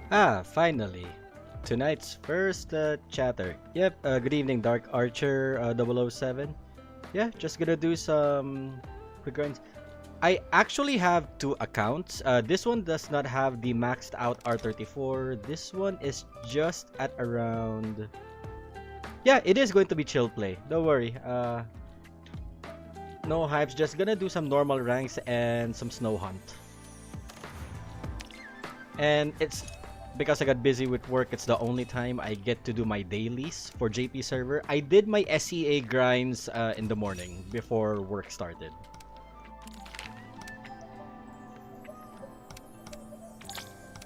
Finally. Tonight's first chatter. Yep, good evening, Dark Archer 007. Yeah, just gonna do some quick runs. I actually have two accounts. This one does not have the maxed out R34. This one is just at around. Yeah, it is going to be chill play. Don't worry. No hypes. Just gonna do some normal ranks and some snow hunt. And it's because I got busy with work, it's the only time I get to do my dailies for JP server. I did my SEA grinds in the morning before work started.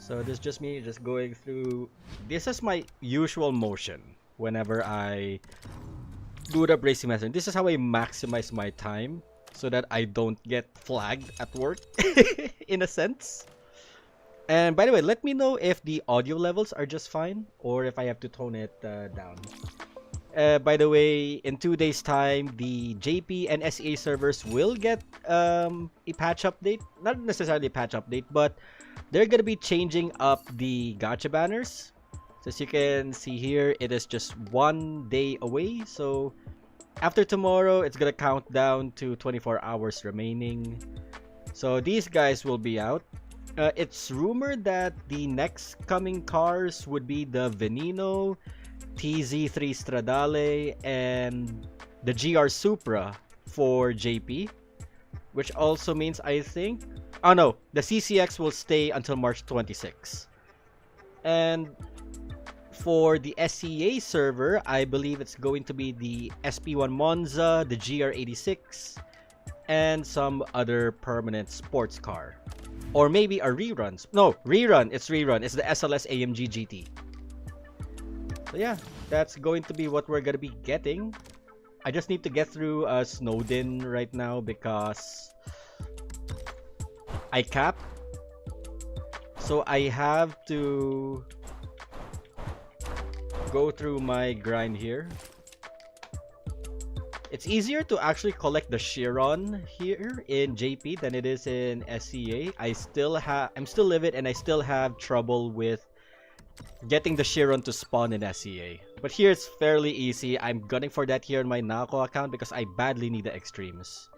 So this is just me just going through. This is my usual motion whenever I do the racing master. This is how I maximize my time so that I don't get flagged at work in a sense. And by the way, let me know if the audio levels are just fine or if I have to tone it down. By the way, in 2 days' time, the JP and SEA servers will get a patch update. Not necessarily a patch update, but they're going to be changing up the gacha banners. So as you can see here, it is just 1 day away. So after tomorrow, it's going to count down to 24 hours remaining. So these guys will be out. It's rumored that the next coming cars would be the Veneno, TZ3 Stradale, and the GR Supra for JP. Which also means, I think... Oh no, the CCX will stay until March 26. And for the SEA server, I believe it's going to be the SP1 Monza, the GR86, and some other permanent sports car. Or maybe a rerun. No, rerun. It's rerun. It's the SLS AMG GT. So yeah, that's going to be what we're going to be getting. I just need to get through Snowden right now because I capped. So I have to go through my grind here. It's easier to actually collect the Chiron here in JP than it is in SEA. I'm still livid and I still have trouble with getting the Chiron to spawn in SEA. But here it's fairly easy. I'm gunning for that here in my Nako account because I badly need the extremes.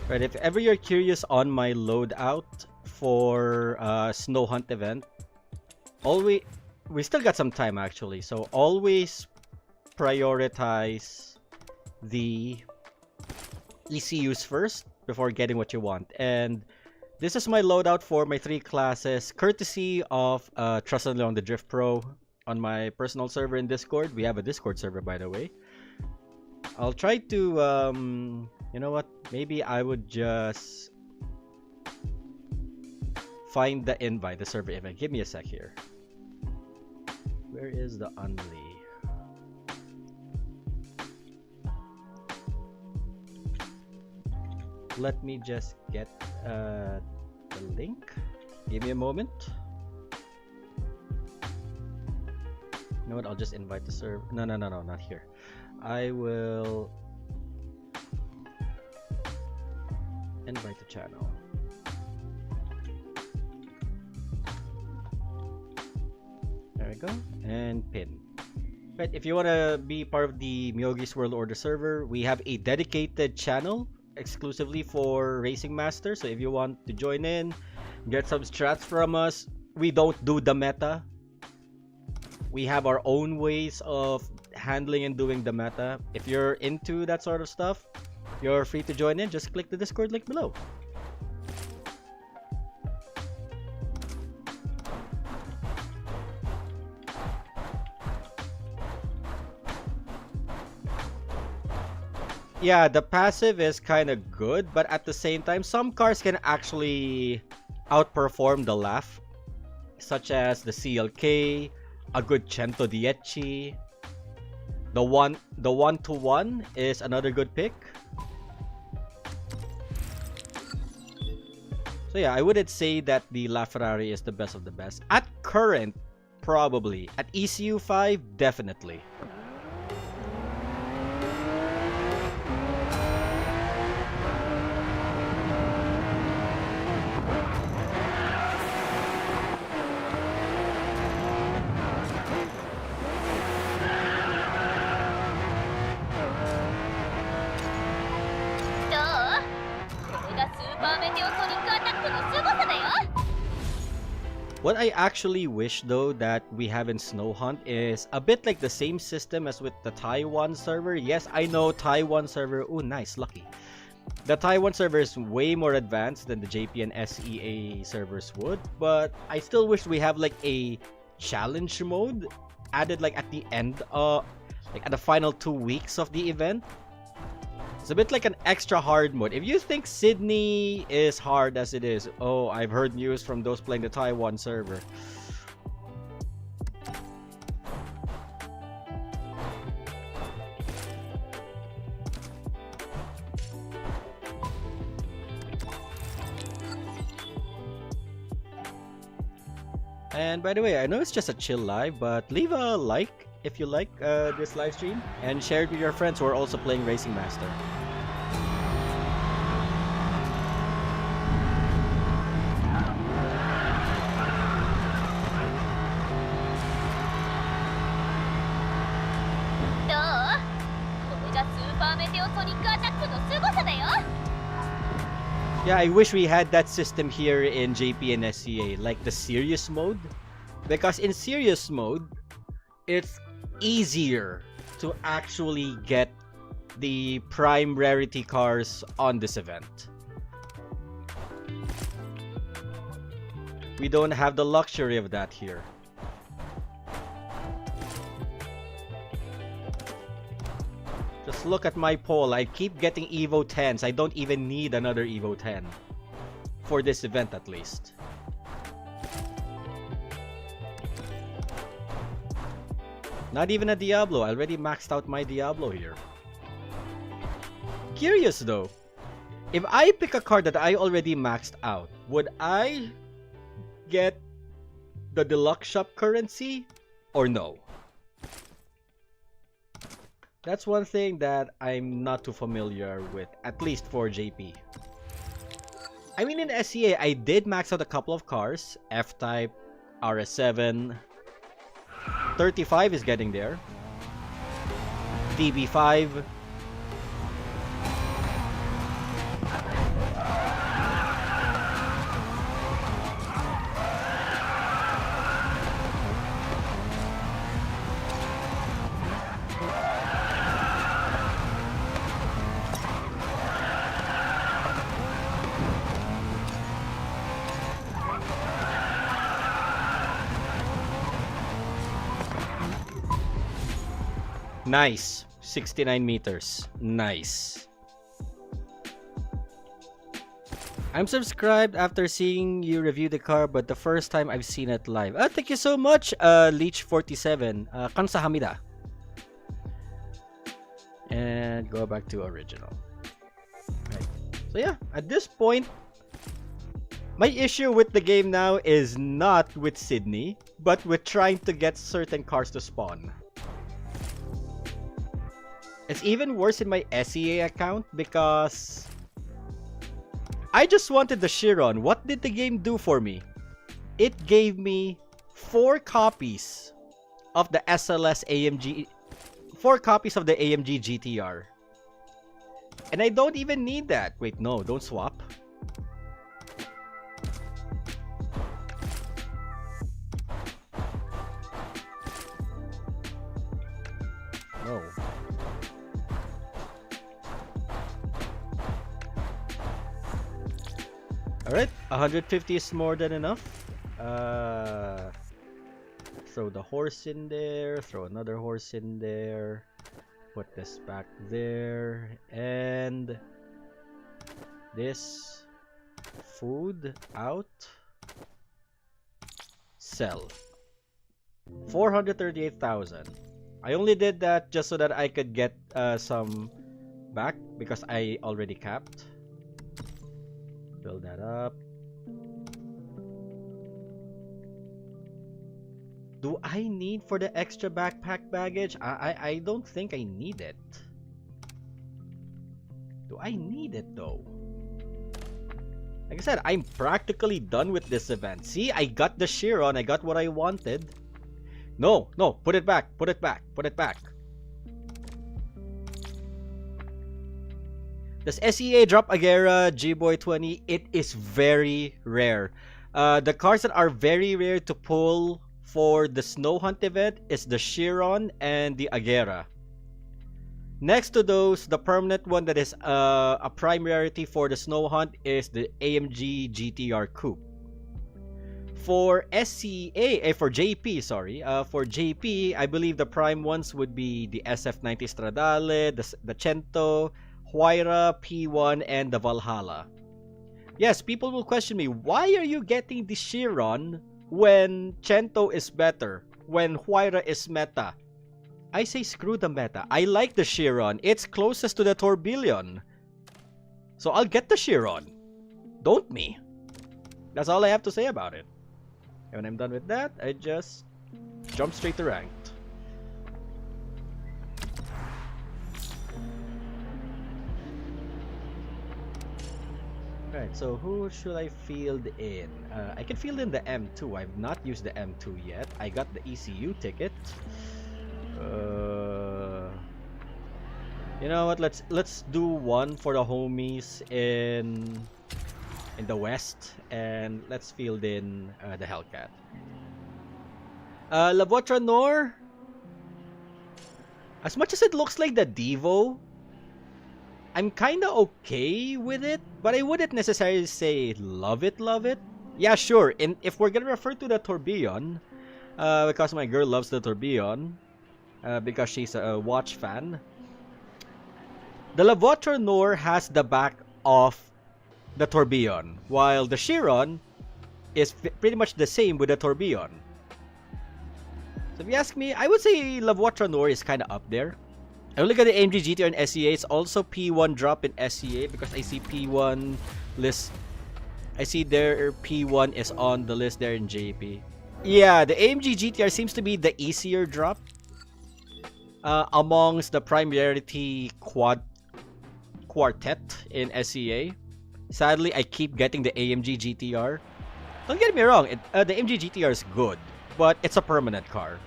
Right, if ever you're curious on my loadout for Snow Hunt event, we still got some time actually, so always prioritize the ECUs first before getting what you want. And this is my loadout for my 3 classes, courtesy of Trust and Leon the Drift Pro on my personal server in Discord. We have a Discord server, by the way. I'll try to you know what? Maybe I would just find the invite, the server invite. Give me a sec here. Where is the Unli? Let me just get the link. Give me a moment. You know what? I'll just invite the server. No, not here. I will invite the channel. There we go. And pin. Right, if you want to be part of the Myogi's World Order server, we have a dedicated channel exclusively for Racing Master. So if you want to join in, get some strats from us. We don't do the meta. We have our own ways of handling and doing the meta. If you're into that sort of stuff, you're free to join in. Just click the Discord link below. Yeah, the passive is kind of good, but at the same time, some cars can actually outperform the laugh, such as the CLK, a good Cento Dieci. The 1-to-1 is another good pick. So yeah, I wouldn't say that the LaFerrari is the best of the best. At current, probably. At ECU 5, definitely. What I actually wish though that we have in Snow Hunt is a bit like the same system as with the Taiwan server. Yes, I know Taiwan server. Oh, nice, lucky. The Taiwan server is way more advanced than the JP and SEA servers would, but I still wish we have like a challenge mode added like at the end, like at the final 2 weeks of the event. It's a bit like an extra hard mode. If you think Sydney is hard as it is, oh, I've heard news from those playing the Taiwan server. And by the way, I know it's just a chill live, but leave a like if you like this live stream and share it with your friends who are also playing Racing Master. Yeah, I wish we had that system here in JP and SCA, like the serious mode. Because in serious mode, it's easier to actually get the prime rarity cars on this event. We don't have the luxury of that here. Just look at my poll. I keep getting Evo 10s. I don't even need another Evo 10. For this event at least. Not even a Diablo. I already maxed out my Diablo here. Curious though. If I pick a card that I already maxed out, would I get the deluxe shop currency or no? That's one thing that I'm not too familiar with, at least for JP. I mean, in SCA, I did max out a couple of cars. F-Type, RS7. 35 is getting there. DB5. Nice. 69 meters. Nice. I'm subscribed after seeing you review the car, but the first time I've seen it live. Thank you so much, Leech47. Kamsahamnida. And go back to original. Right. So yeah, at this point, my issue with the game now is not with Sydney, but with trying to get certain cars to spawn. It's even worse in my SEA account because I just wanted the Chiron. What did the game do for me? It gave me 4 copies of the SLS AMG, 4 copies of the AMG GTR. And I don't even need that. Wait, no, don't swap. No. Alright, 150 is more than enough. Throw the horse in there, throw another horse in there, put this back there, and this food out. sell. 438,000. I only did that just so that I could get some back because I already capped. Build that up. Do I need for the extra backpack baggage? I don't think I need it. Do I need it though? Like I said, I'm practically done with this event. See, I got the Chiron. I got what I wanted. No, no, put it back. Put it back. Put it back. Does SEA drop Agera G-Boy 20? It is very rare. The cars that are very rare to pull for the Snow Hunt event is the Chiron and the Agera. Next to those, the permanent one that is a prime rarity for the Snow Hunt is the AMG GTR Coupe. For SCA, for JP, sorry, for JP, I believe the prime ones would be the SF90 Stradale, the Cento, Huayra, P1, and the Valhalla. Yes, people will question me, why are you getting the Chiron when Cento is better, when Huayra is meta? I say screw the meta. I like the Chiron. It's closest to the Tourbillon. So I'll get the Chiron. Don't me. That's all I have to say about it. And when I'm done with that, I just jump straight to ranked. Alright, so who should I field in? I can field in the M2. I've not used the M2 yet. I got the ECU ticket. You know what? Let's do one for the homies in the west, and let's field in the Hellcat. La Votre Nor. As much as it looks like the Devo, I'm kinda okay with it, but I wouldn't necessarily say love it, love it. Yeah, sure. If we're gonna refer to the Tourbillon, because my girl loves the Tourbillon. Because she's a watch fan. The La Votre Nor has the back of the Tourbillon, while the Chiron is pretty much the same with the Tourbillon. So if you ask me, I would say La Votre Nor is kind of up there. I look at the AMG GTR and SEA. It's also P1 drop in SEA because I see P1 list. I see their P1 is on the list there in JP. Yeah, the AMG GTR seems to be the easier drop amongst the prime rarity quartet in SEA. Sadly, I keep getting the AMG GTR. Don't get me wrong, the AMG GTR is good, but it's a permanent car.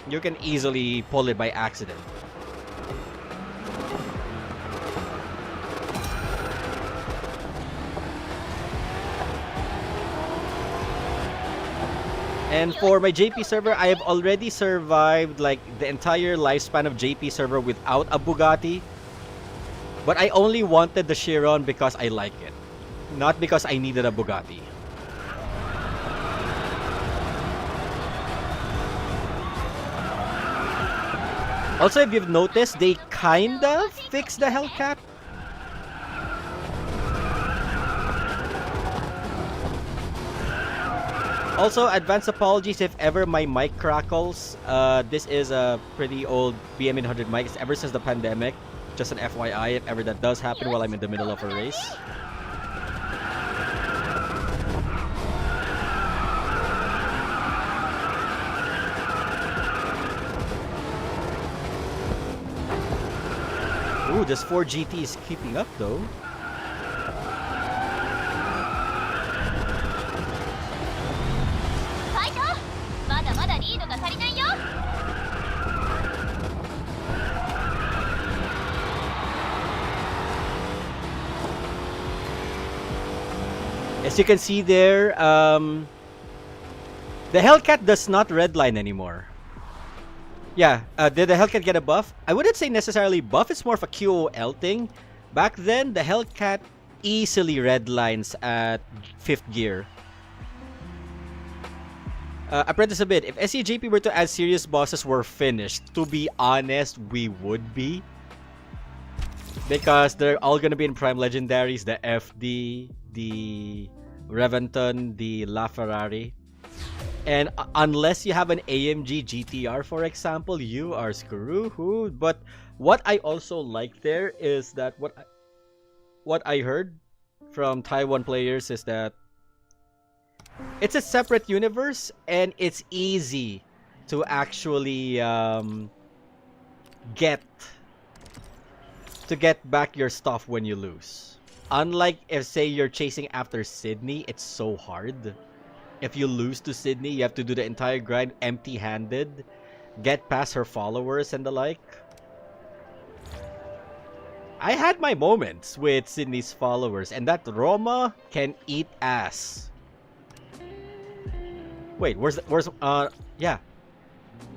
You can easily pull it by accident. And for my JP server, I have already survived like the entire lifespan of JP server without a Bugatti. But I only wanted the Chiron because I like it, not because I needed a Bugatti. Also, if you've noticed, they kinda fixed the Hellcat. Also, advance apologies if ever my mic crackles. This is a pretty old BM800 mic. It's ever since the pandemic. Just an FYI if ever that does happen while I'm in the middle of a race. Ooh, this 4GT is keeping up though. As you can see there, the Hellcat does not redline anymore. Yeah, did the Hellcat get a buff? I wouldn't say necessarily buff, it's more of a QOL thing. Back then, the Hellcat easily redlines at 5th gear. Apprentice a bit, if SCJP were to add serious bosses, we're finished. To be honest, we would be. Because they're all gonna be in Prime Legendaries, the FD, the Reventon, the LaFerrari. And unless you have an AMG GTR, for example, you are screwed. But what I also like there is that what I heard from Taiwan players is that it's a separate universe and it's easy to actually get back your stuff when you lose. Unlike if say you're chasing after Sydney, it's so hard. If you lose to Sydney, you have to do the entire grind empty-handed, get past her followers and the like. I had my moments with Sydney's followers, and that Roma can eat ass. Wait, yeah.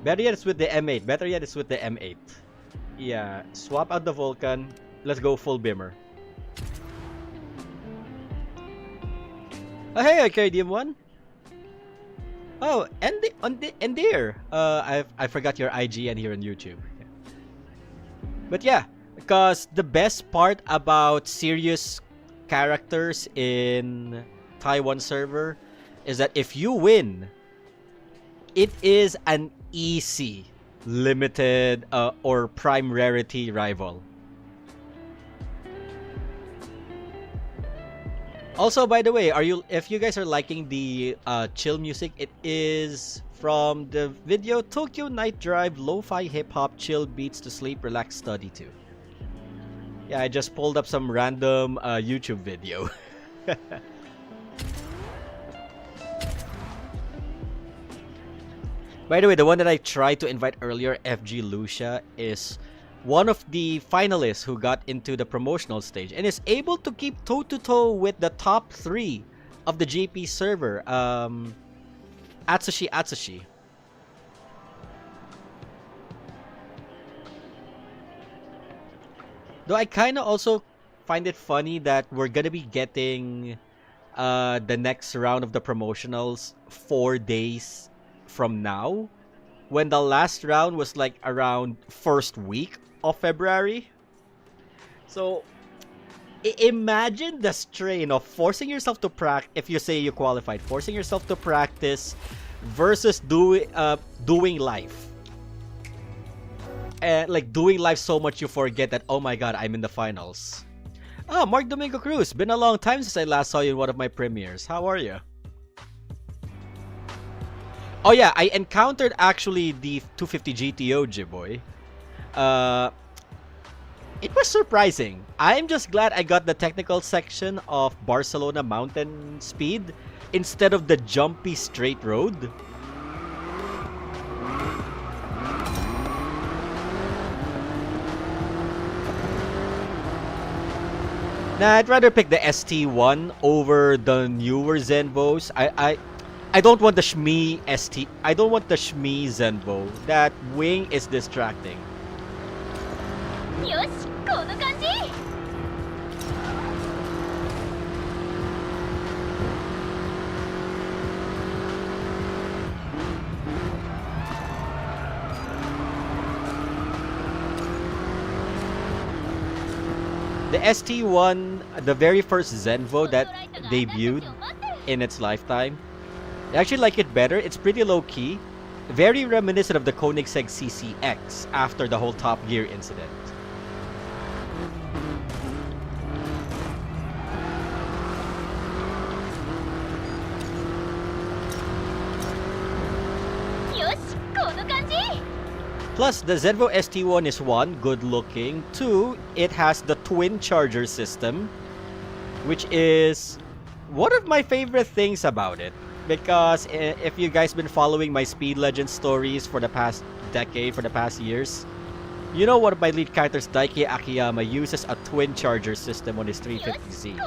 Better yet, it's with the M8. Better yet, it's with the M8. Yeah, swap out the Vulcan. Let's go full Bimmer. Oh, hey, Arcadium1. Oh, and there. I forgot your IGN here on YouTube. But yeah, because the best part about serious characters in Taiwan server is that if you win, it is an easy limited or prime rarity rival. Also, by the way, if you guys are liking the chill music, it is from the video Tokyo Night Drive Lo-Fi Hip Hop Chill Beats to Sleep Relax Study to. Yeah, I just pulled up some random YouTube video. By the way, the one that I tried to invite earlier, FG Lucia, is one of the finalists who got into the promotional stage and is able to keep toe-to-toe with the top 3 of the GP server, Atsushi. Though I kind of also find it funny that we're gonna be getting the next round of the promotionals 4 days from now, when the last round was like around first week of February. So imagine the strain of forcing yourself to practice. If you say you qualified, forcing yourself to practice versus doing life, and like doing life so much you forget that, oh my god, I'm in the finals. Oh, Mark Domingo Cruz, been a long time since I last saw you in one of my premieres. How are you? Oh yeah, I encountered actually the 250 GTO, Jiboy. It was surprising. I'm just glad I got the technical section of Barcelona Mountain Speed instead of the jumpy straight road. Nah, I'd rather pick the ST1 over the newer Zenvos. I don't want the Shmi ST. I don't want the Shmi Zenvo. That wing is distracting. The ST1, the very first Zenvo that debuted in its lifetime, I actually like it better. It's pretty low-key, very reminiscent of the Koenigsegg CCX after the whole Top Gear incident. Plus, the Zenvo ST1 is 1, good looking. 2, it has the twin charger system, which is one of my favorite things about it. Because if you guys been following my Speed Legends stories for the past decade, for the past years, you know one of my lead characters, Daiki Akiyama, uses a twin charger system on his 350Z.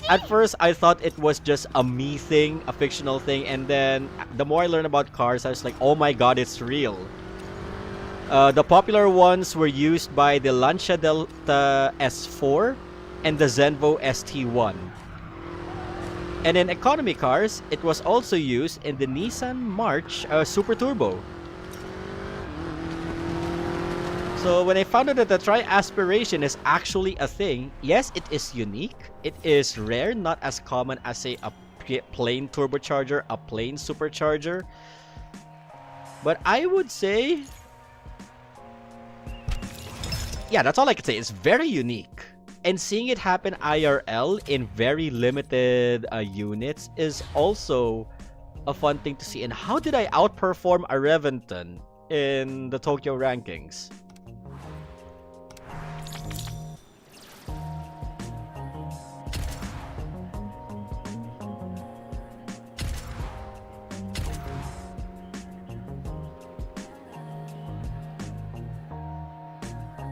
At first, I thought it was just a me thing, a fictional thing, and then the more I learned about cars, I was like, oh my god, it's real. The popular ones were used by the Lancia Delta S4 and the Zenvo ST1. And in economy cars, it was also used in the Nissan March Super Turbo. So when I found out that the tri-aspiration is actually a thing, yes, it is unique. It is rare, not as common as, say, a plain turbocharger, a plain supercharger. But I would say, yeah, that's all I can say. It's very unique. And seeing it happen IRL in very limited units is also a fun thing to see. And how did I outperform a Reventon in the Tokyo rankings?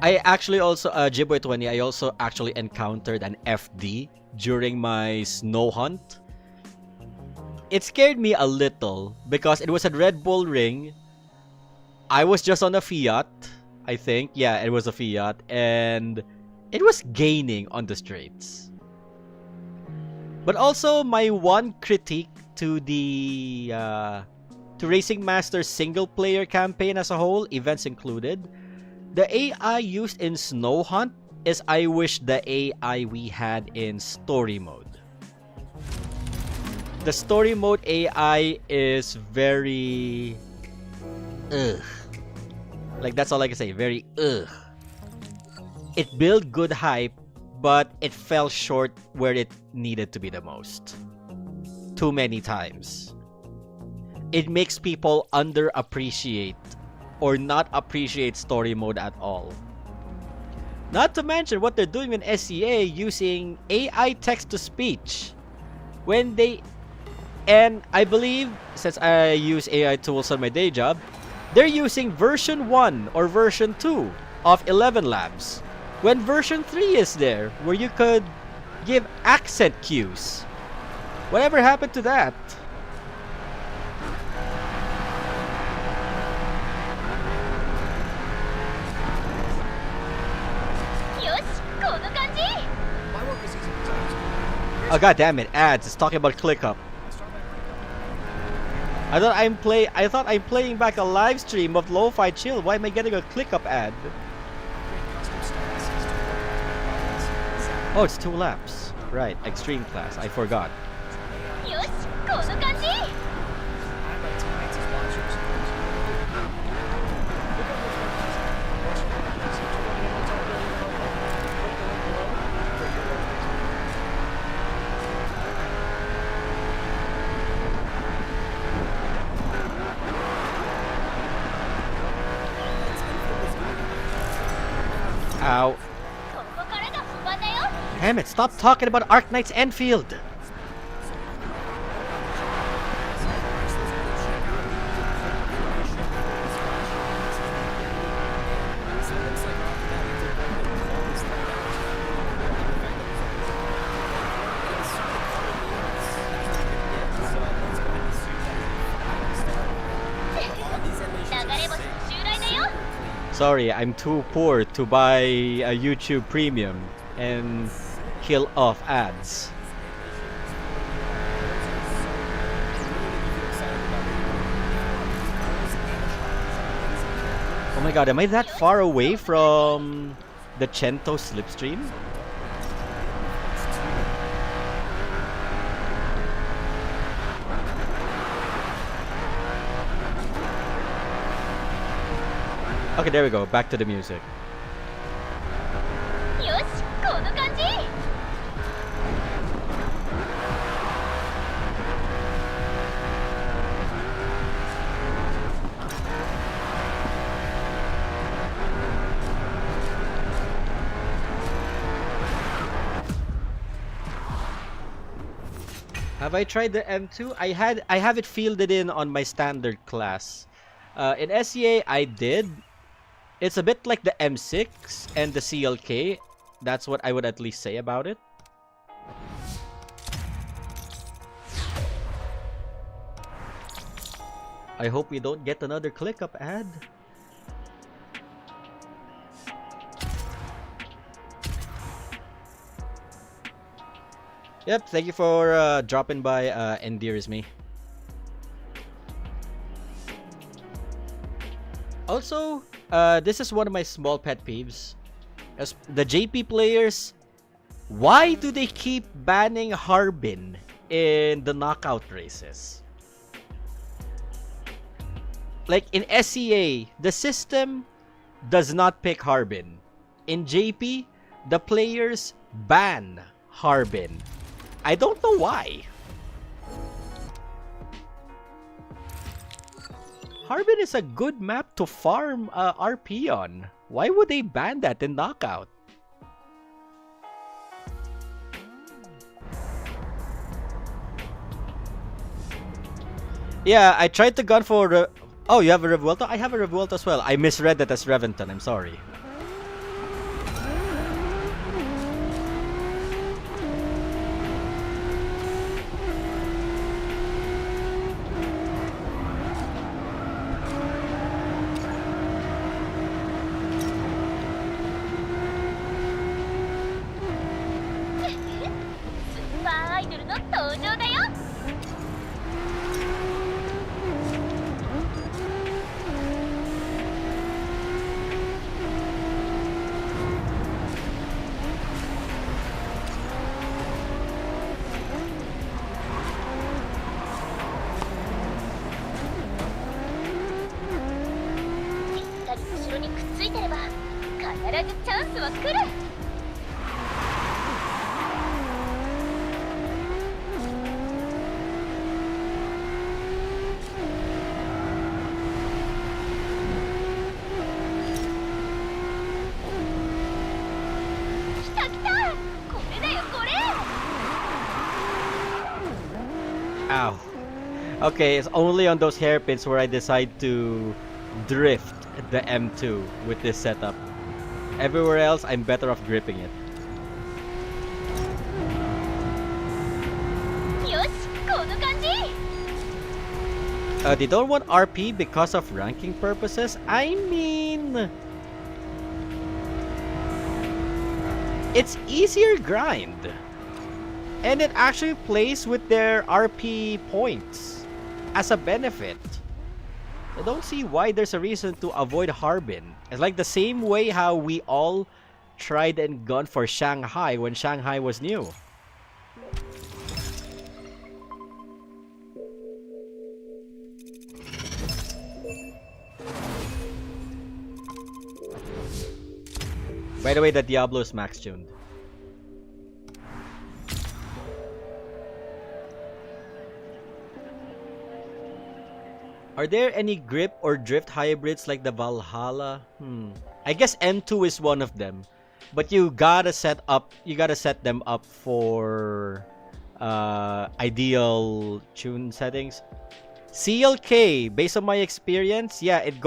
I actually also, Jiboy 20, I also actually encountered an FD during my snow hunt. It scared me a little because it was a Red Bull Ring. I was just on a Fiat, I think. Yeah, it was a Fiat. And it was gaining on the straights. But also, my one critique to the to Racing Master's single-player campaign as a whole, events included, the AI used in Snow Hunt is I wish the AI we had in story mode. The story mode AI is very ugh. Like, that's all I can say. Very ugh. It built good hype, but it fell short where it needed to be the most. Too many times. It makes people underappreciate or not appreciate story mode at all. Not to mention what they're doing in SEA using AI text-to-speech. When they... And I believe, since I use AI tools on my day job, they're using version 1 or version 2 of 11 Labs. When version 3 is there, where you could give accent cues. Whatever happened to that? Oh, god damn it, ads. It's talking about ClickUp. I thought I'm playing back a live stream of Lo-Fi Chill. Why am I getting a ClickUp ad? Oh, it's 2 laps. Right, extreme class. I forgot. Ow. Damn it, stop talking about Arknight's Enfield! Sorry, I'm too poor to buy a YouTube Premium and kill off ads. Oh my god, am I that far away from the Cento slipstream? Okay, there we go. Back to the music. Have I tried the M2? I have it fielded in on my standard class. In SEA, I did. It's a bit like the M6 and the CLK. That's what I would at least say about it. I hope we don't get another ClickUp ad. Yep, thank you for dropping by, Endears Me. Also, this is one of my small pet peeves. As the JP players, why do they keep banning Harbin in the knockout races. Like in SEA, the system does not pick Harbin. In JP, the players ban Harbin. I don't know why. Harbin is a good map to farm RP on. Why would they ban that in knockout? Yeah, I tried to gun for... oh, you have a Revuelto? I have a Revuelto as well. I misread that as Reventon. I'm sorry. Ow. Okay, it's only on those hairpins where I decide to drift the M2 with this setup. Everywhere else, I'm better off gripping it. They don't want RP because of ranking purposes? I mean... it's easier grind. And it actually plays with their RP points as a benefit. I don't see why there's a reason to avoid Harbin. It's like the same way how we all tried and gone for Shanghai when Shanghai was new. By the way, the Diablo is max tuned. Are there any grip or drift hybrids like the Valhalla? I guess M2 is one of them. But you gotta set them up for ideal tune settings. CLK, based on my experience, yeah, it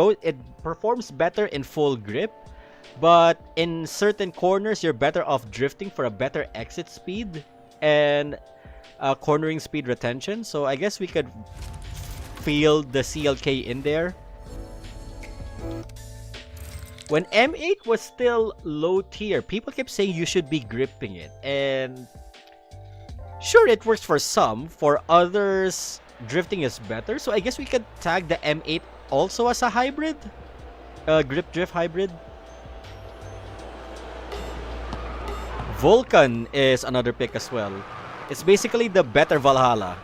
performs better in full grip, but in certain corners you're better off drifting for a better exit speed and cornering speed retention. So I guess we could feel the CLK in there. When M8 was still low tier, people kept saying you should be gripping it, and sure, it works for some. For others, drifting is better. So I guess we could tag the M8 also as a hybrid, grip drift hybrid. Vulcan is another pick as well. It's basically the better Valhalla.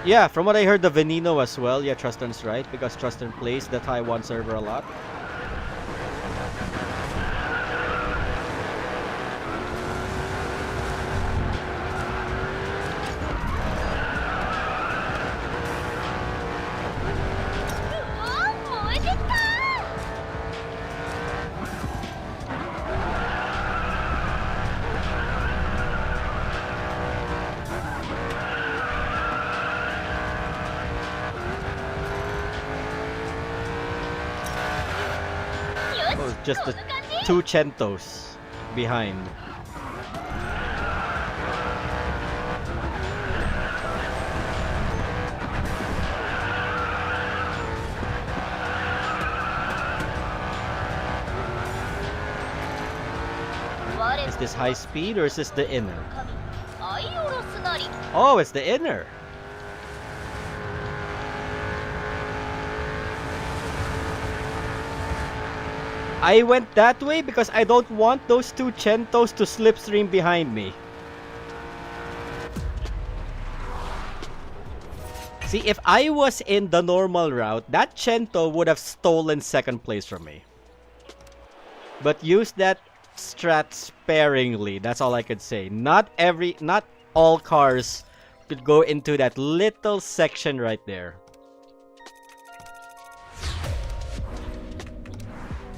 Yeah, from what I heard, the Veneno as well. Yeah, Truston's right, because Truston plays the Taiwan server a lot. Just the two Centos behind. Is this high speed or is this the inner? Oh, it's the inner. I went that way because I don't want those two Centos to slipstream behind me. See, if I was in the normal route, that Cento would have stolen second place from me. But use that strat sparingly. That's all I could say. Not all cars could go into that little section right there.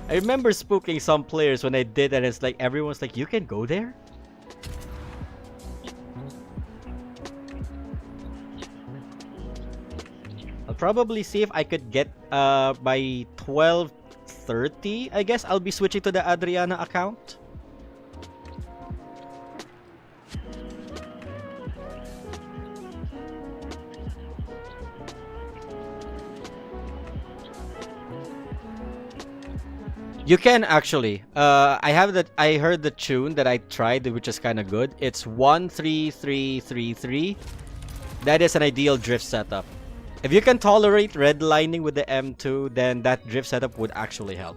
I remember spooking some players when I did, and it's like everyone's like, "You can go there?" I'll probably see if I could get by 12:30. I guess I'll be switching to the Adriana account. You can actually. I heard the tune that I tried, which is kind of good. It's 13333. That is an ideal drift setup. If you can tolerate redlining with the M2, then that drift setup would actually help.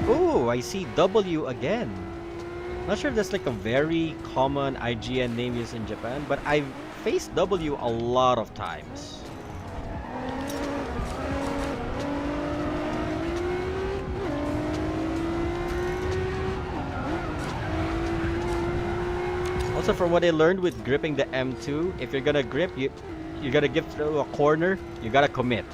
Ooh, I see W again. Not sure if that's like a very common IGN name used in Japan, but I've faced W a lot of times. Also, from what I learned with gripping the M2, if you're gonna grip, you gotta get through a corner, you gotta commit.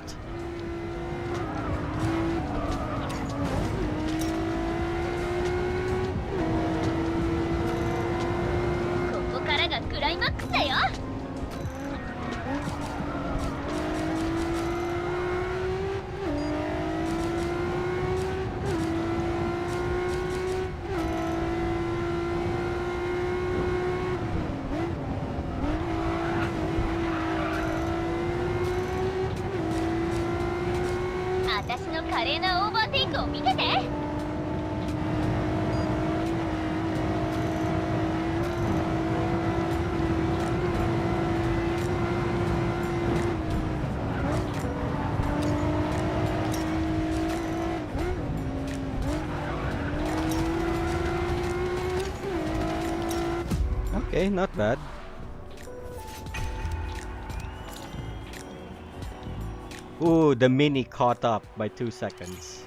Okay, not bad. Ooh, the Mini caught up by 2 seconds.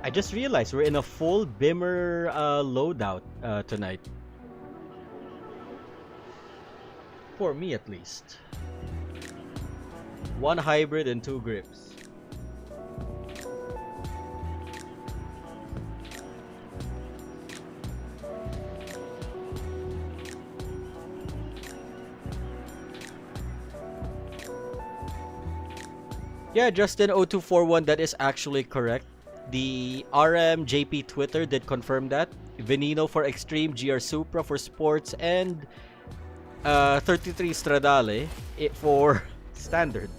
I just realized we're in a full Bimmer loadout tonight. For me, at least. 1 hybrid and 2 grips. Yeah, Justin0241, that is actually correct. The RMJP Twitter did confirm that. Veneno for Extreme, GR Supra for Sports, and 33 Stradale for Standard.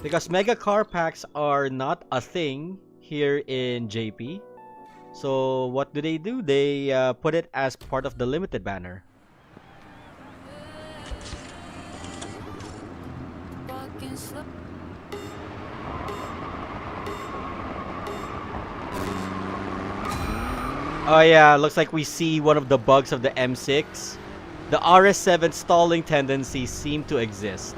Because mega car packs are not a thing here in JP. So what do? They put it as part of the limited banner. Oh yeah, looks like we see one of the bugs of the M6. The RS7 stalling tendencies seem to exist.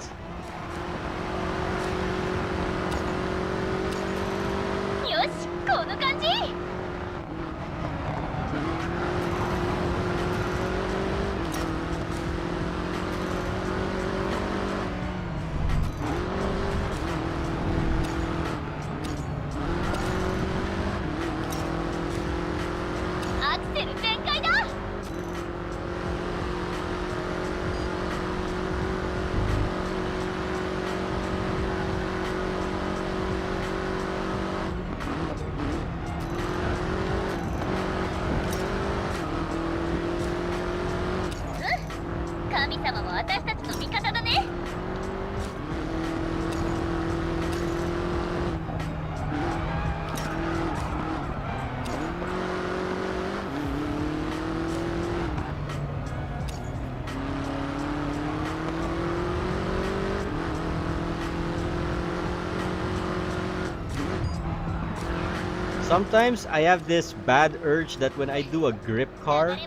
Sometimes I have this bad urge that when I do a grip car,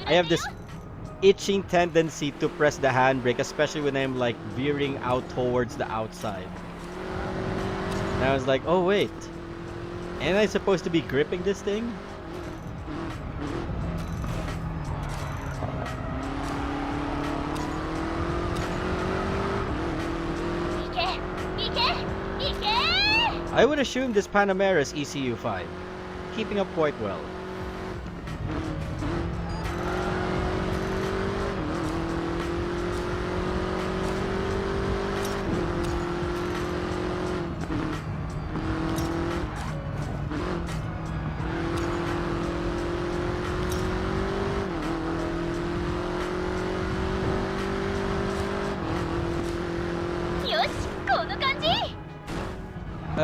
I have this itching tendency to press the handbrake, especially when I'm like veering out towards the outside. And I was like, oh wait, am I supposed to be gripping this thing? I would assume this Panamera is ECU 5, keeping up quite well.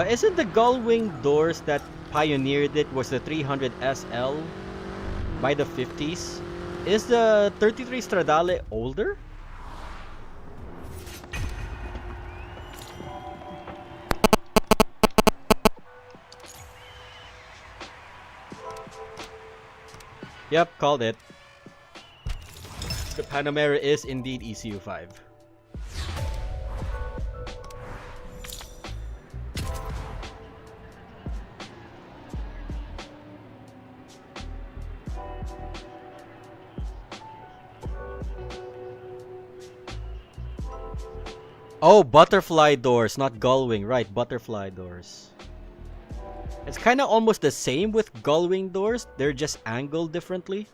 Isn't the gull wing doors that pioneered it was the 300 SL by the 50s? Is the 33 Stradale older? Yep, called it. The Panamera is indeed ECU 5. Oh, butterfly doors, not gullwing. Right, butterfly doors. It's kind of almost the same with gullwing doors. They're just angled differently.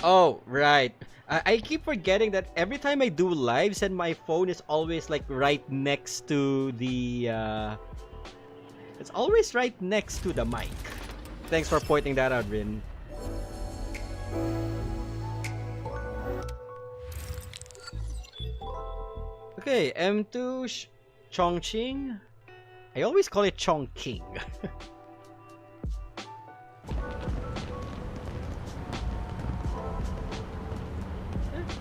Oh, right. I keep forgetting that every time I do lives and my phone is always like right next to the... It's always right next to the mic. Thanks for pointing that out, Rin. Okay, M2 Chongqing. I always call it Chongqing.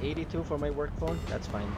82 for my work phone. That's fine.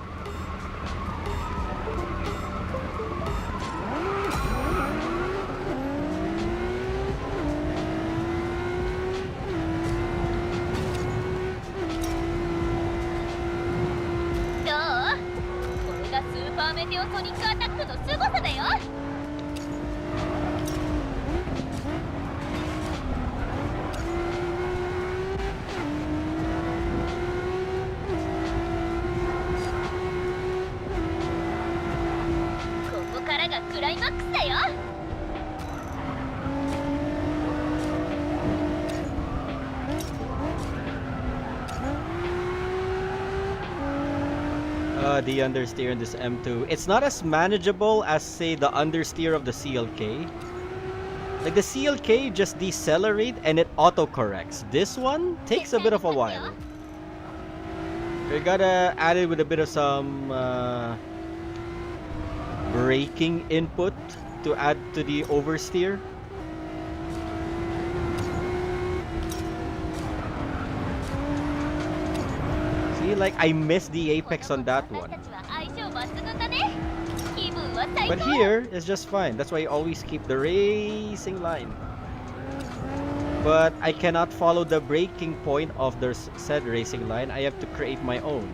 The understeer in this M2. It's not as manageable as, say, the understeer of the CLK. Like, the CLK just decelerate and it autocorrects. This one takes a bit of a while. You gotta add it with a bit of some braking input to add to the oversteer. See, like, I missed the apex on that one. But here, it's just fine. That's why I always keep the racing line. But I cannot follow the breaking point of the said racing line. I have to create my own.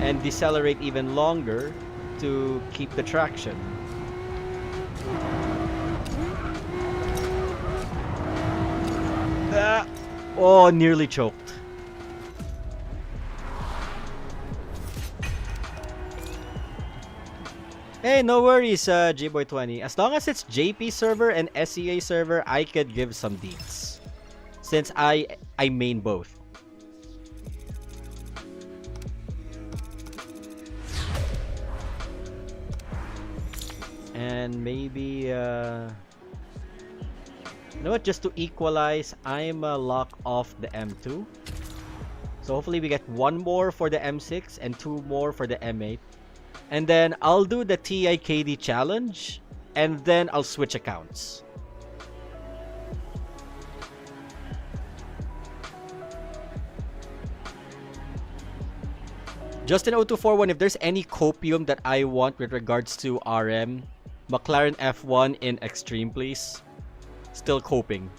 And decelerate even longer to keep the traction. Oh, nearly choked. Hey, no worries, Gboy20. As long as it's JP server and SEA server, I could give some deets. Since I main both. And maybe, you know what, just to equalize, I'm lock off the M2. So hopefully we get one more for the M6 and two more for the M8. And then I'll do the TIKD challenge, and then I'll switch accounts. Justin0241, if there's any copium that I want with regards to RM, McLaren F1 in Extreme, please. Still coping.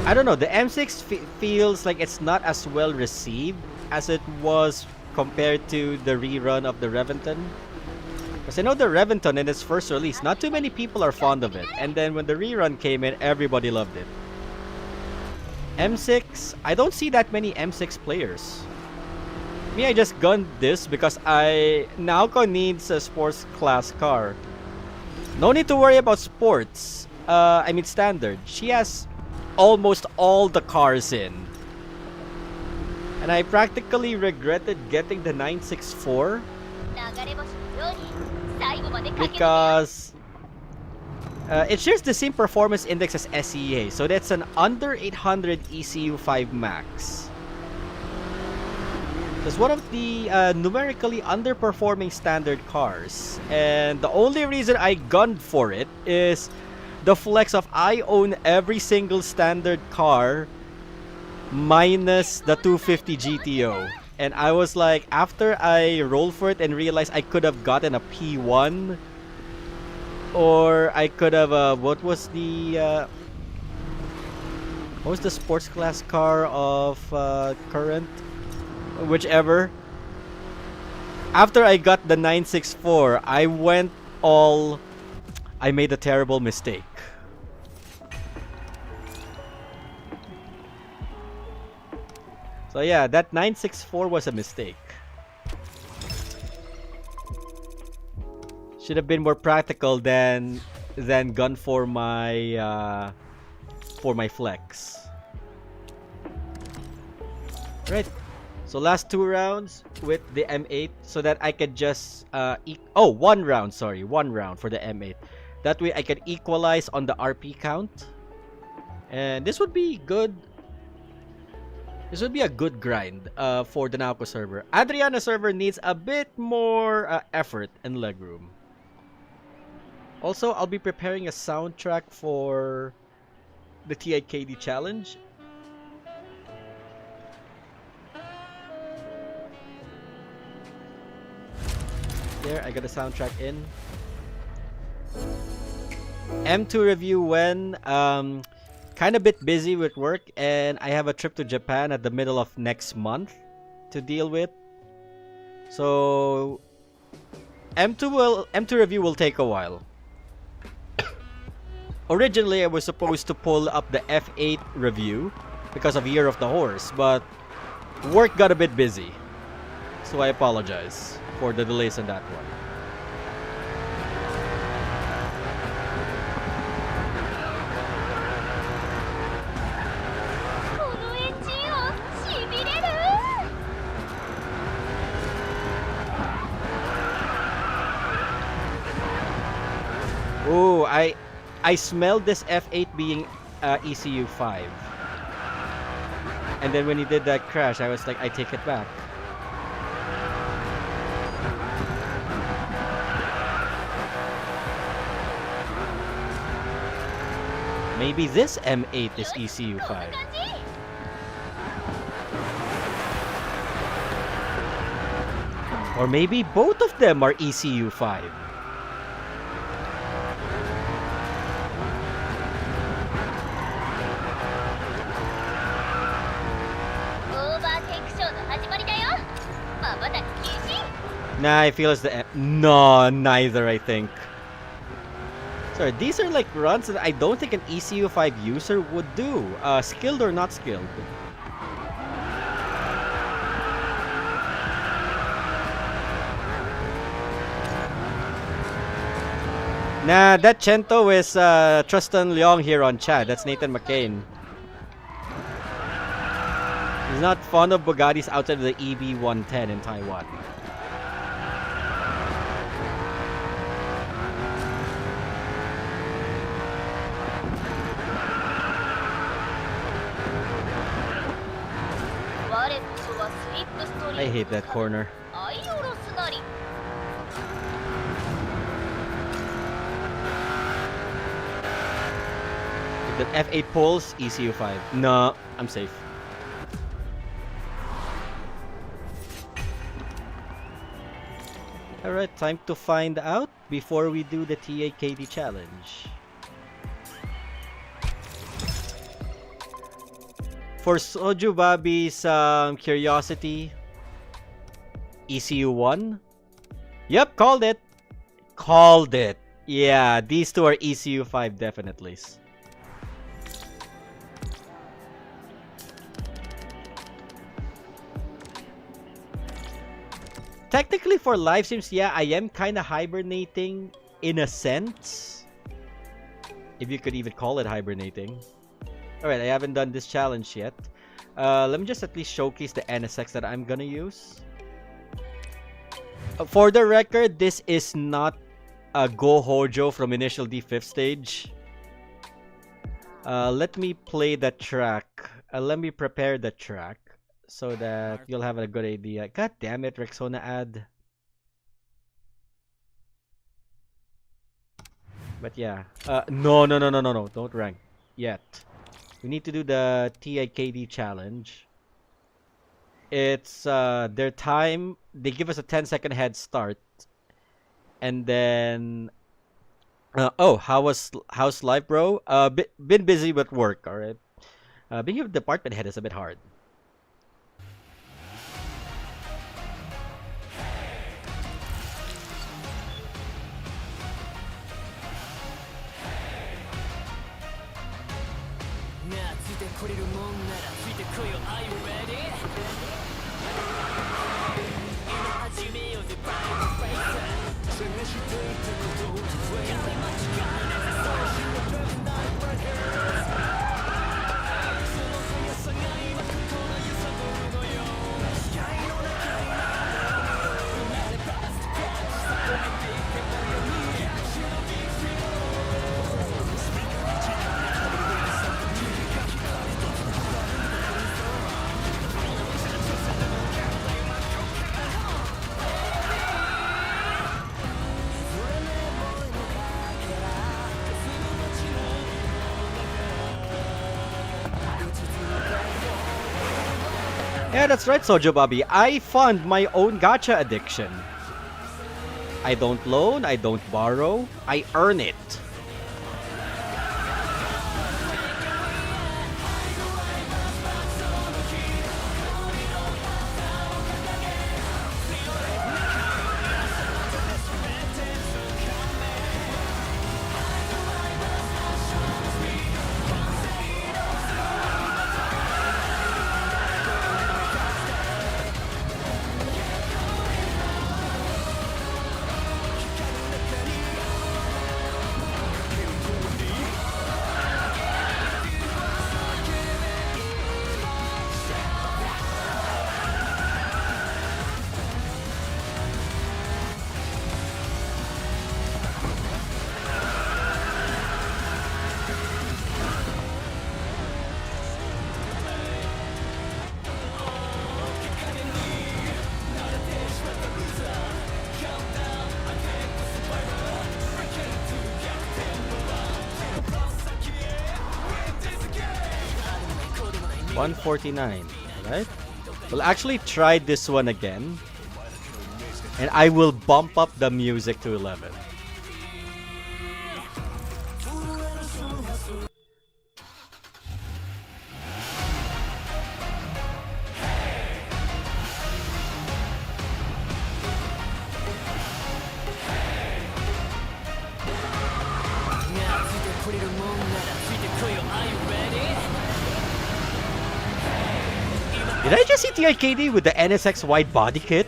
I don't know, the M6 feels like it's not as well received as it was compared to the rerun of the Reventon. Because I know the Reventon in its first release, not too many people are fond of it. And then when the rerun came in, everybody loved it. M6, I don't see that many M6 players. Me, I just gunned this because Naoko needs a sports class car. No need to worry about sports. I mean standard. She has almost all the cars in. And I practically regretted getting the 964 because it shares the same performance index as SEA, so that's an under 800 ECU5 max. It's one of the numerically underperforming standard cars, and the only reason I gunned for it is the flex of I own every single standard car minus the 250 GTO. And I was like, after I rolled for it and realized I could have gotten a P1, or I could have what was the sports class car of current, whichever. After I got the 964, I made a terrible mistake. So yeah, that 964 was a mistake. Should have been more practical than gun for my flex. Right. So last 2 rounds with the M8 so that I could just one round for the M8. That way I can equalize on the RP count. And this would be good. This would be a good grind for the Naoko server. Adriana server needs a bit more effort and legroom. Also, I'll be preparing a soundtrack for the TIKD challenge. There, I got a soundtrack in. M2 review when kind of bit busy with work, and I have a trip to Japan at the middle of next month to deal with. So M2 review will take a while. Originally, I was supposed to pull up the F8 review because of Year of the Horse, but work got a bit busy. So I apologize for the delays on that one. Oh, I smelled this F8 being ECU5. And then when he did that crash, I was like, I take it back. Maybe this M8 is ECU5. Or maybe both of them are ECU5. Nah, I feel it's the no, neither, I think. Sorry, these are like runs that I don't think an ECU5 user would do, skilled or not skilled. Nah, that Chento is Tristan Leong here on chat. That's Nathan McCain. He's not fond of Bugattis outside of the EB110 in Taiwan. I hate that corner. If the F8 pulls, ECU5. No, I'm safe. Alright, time to find out before we do the TAKD challenge. For Soju Babi's curiosity, ECU1? Yep, called it. Called it. Yeah, these two are ECU5 definitely. Technically for live streams, yeah, I am kind of hibernating in a sense. If you could even call it hibernating. Alright, I haven't done this challenge yet. Let me just at least showcase the NSX that I'm gonna use. For the record, this is not a Go Hojo from Initial D 5th stage. Let me play the track. Let me prepare the track so that you'll have a good idea. God damn it, Rexona ad. But yeah. No. Don't rank yet. We need to do the TIKD challenge. It's their time. They give us a 10-second head start. And then how's life, bro? Been busy with work, alright. Being a department head is a bit hard. Yeah, that's right, Sojo Bobby. I fund my own gacha addiction. I don't loan, I don't borrow, I earn it. $149, right? We'll actually try this one again. And I will bump up the music to 11. Did I just see TIKD with the NSX wide body kit?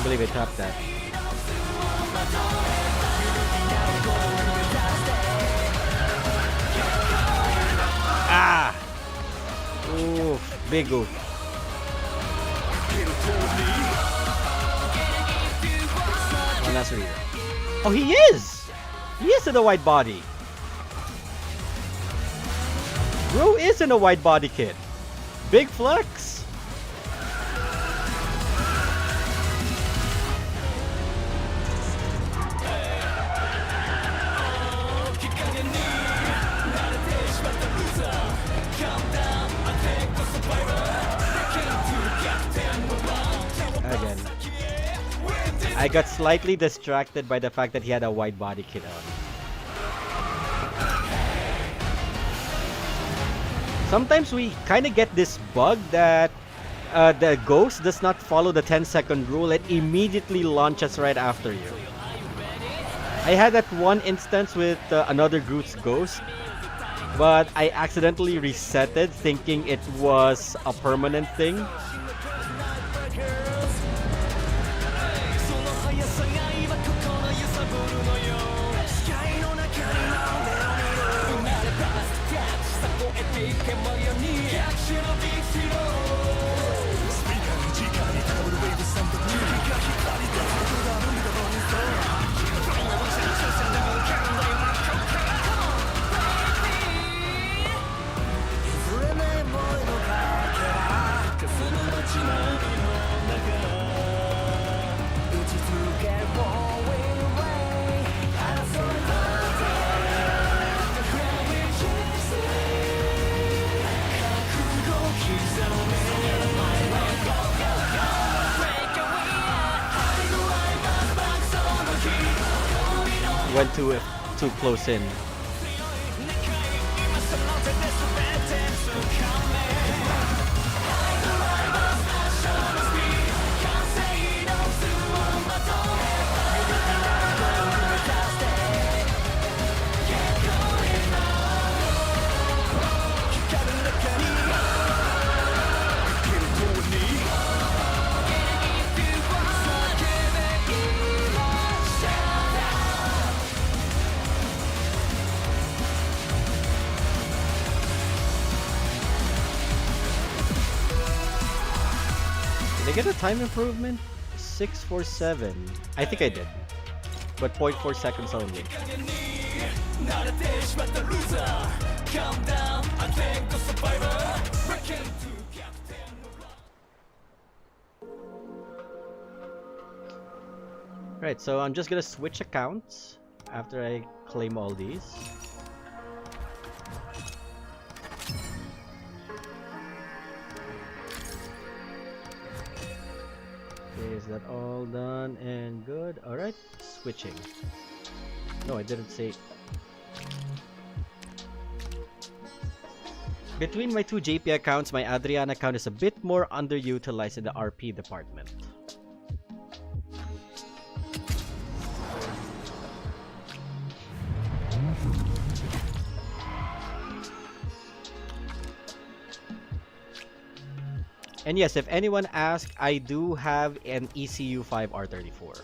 believe I tapped that. Ah! Oof, big oof. One last reader. Oh, he is! He is in a wide body. Bro is in a wide body kit. Big flex. Again, I got slightly distracted by the fact that he had a wide body kit on. Sometimes we kind of get this bug that the ghost does not follow the 10-second rule. It immediately launches right after you. I had that one instance with another Groot's ghost, but I accidentally reset it thinking it was a permanent thing. Went too close in. Did I get a time improvement? 647. I think I did. But 0.4 seconds only. Right, so I'm just gonna switch accounts after I claim all these. Is that all done and good? Alright, switching. No, I didn't say. Between my two JP accounts, my Adrian account is a bit more underutilized in the RP department. And yes, if anyone asks, I do have an ECU5 R34.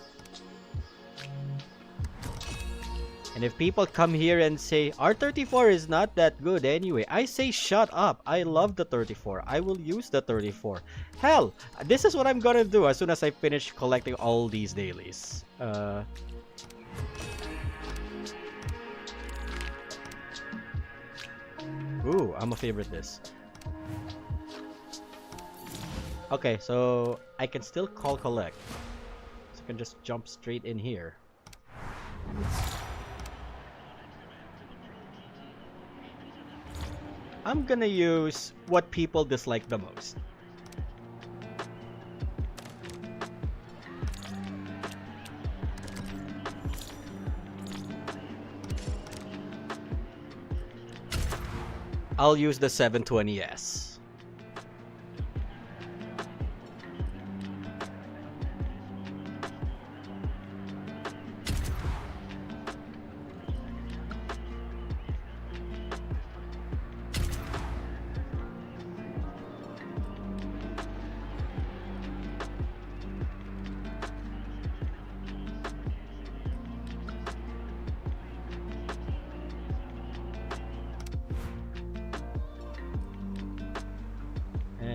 And if people come here and say, R34 is not that good anyway, I say, shut up. I love the 34. I will use the 34. Hell, this is what I'm gonna do as soon as I finish collecting all these dailies. Ooh, I'm a favorite this. Okay, so I can still call collect. So I can just jump straight in here. I'm gonna use what people dislike the most. I'll use the 720S.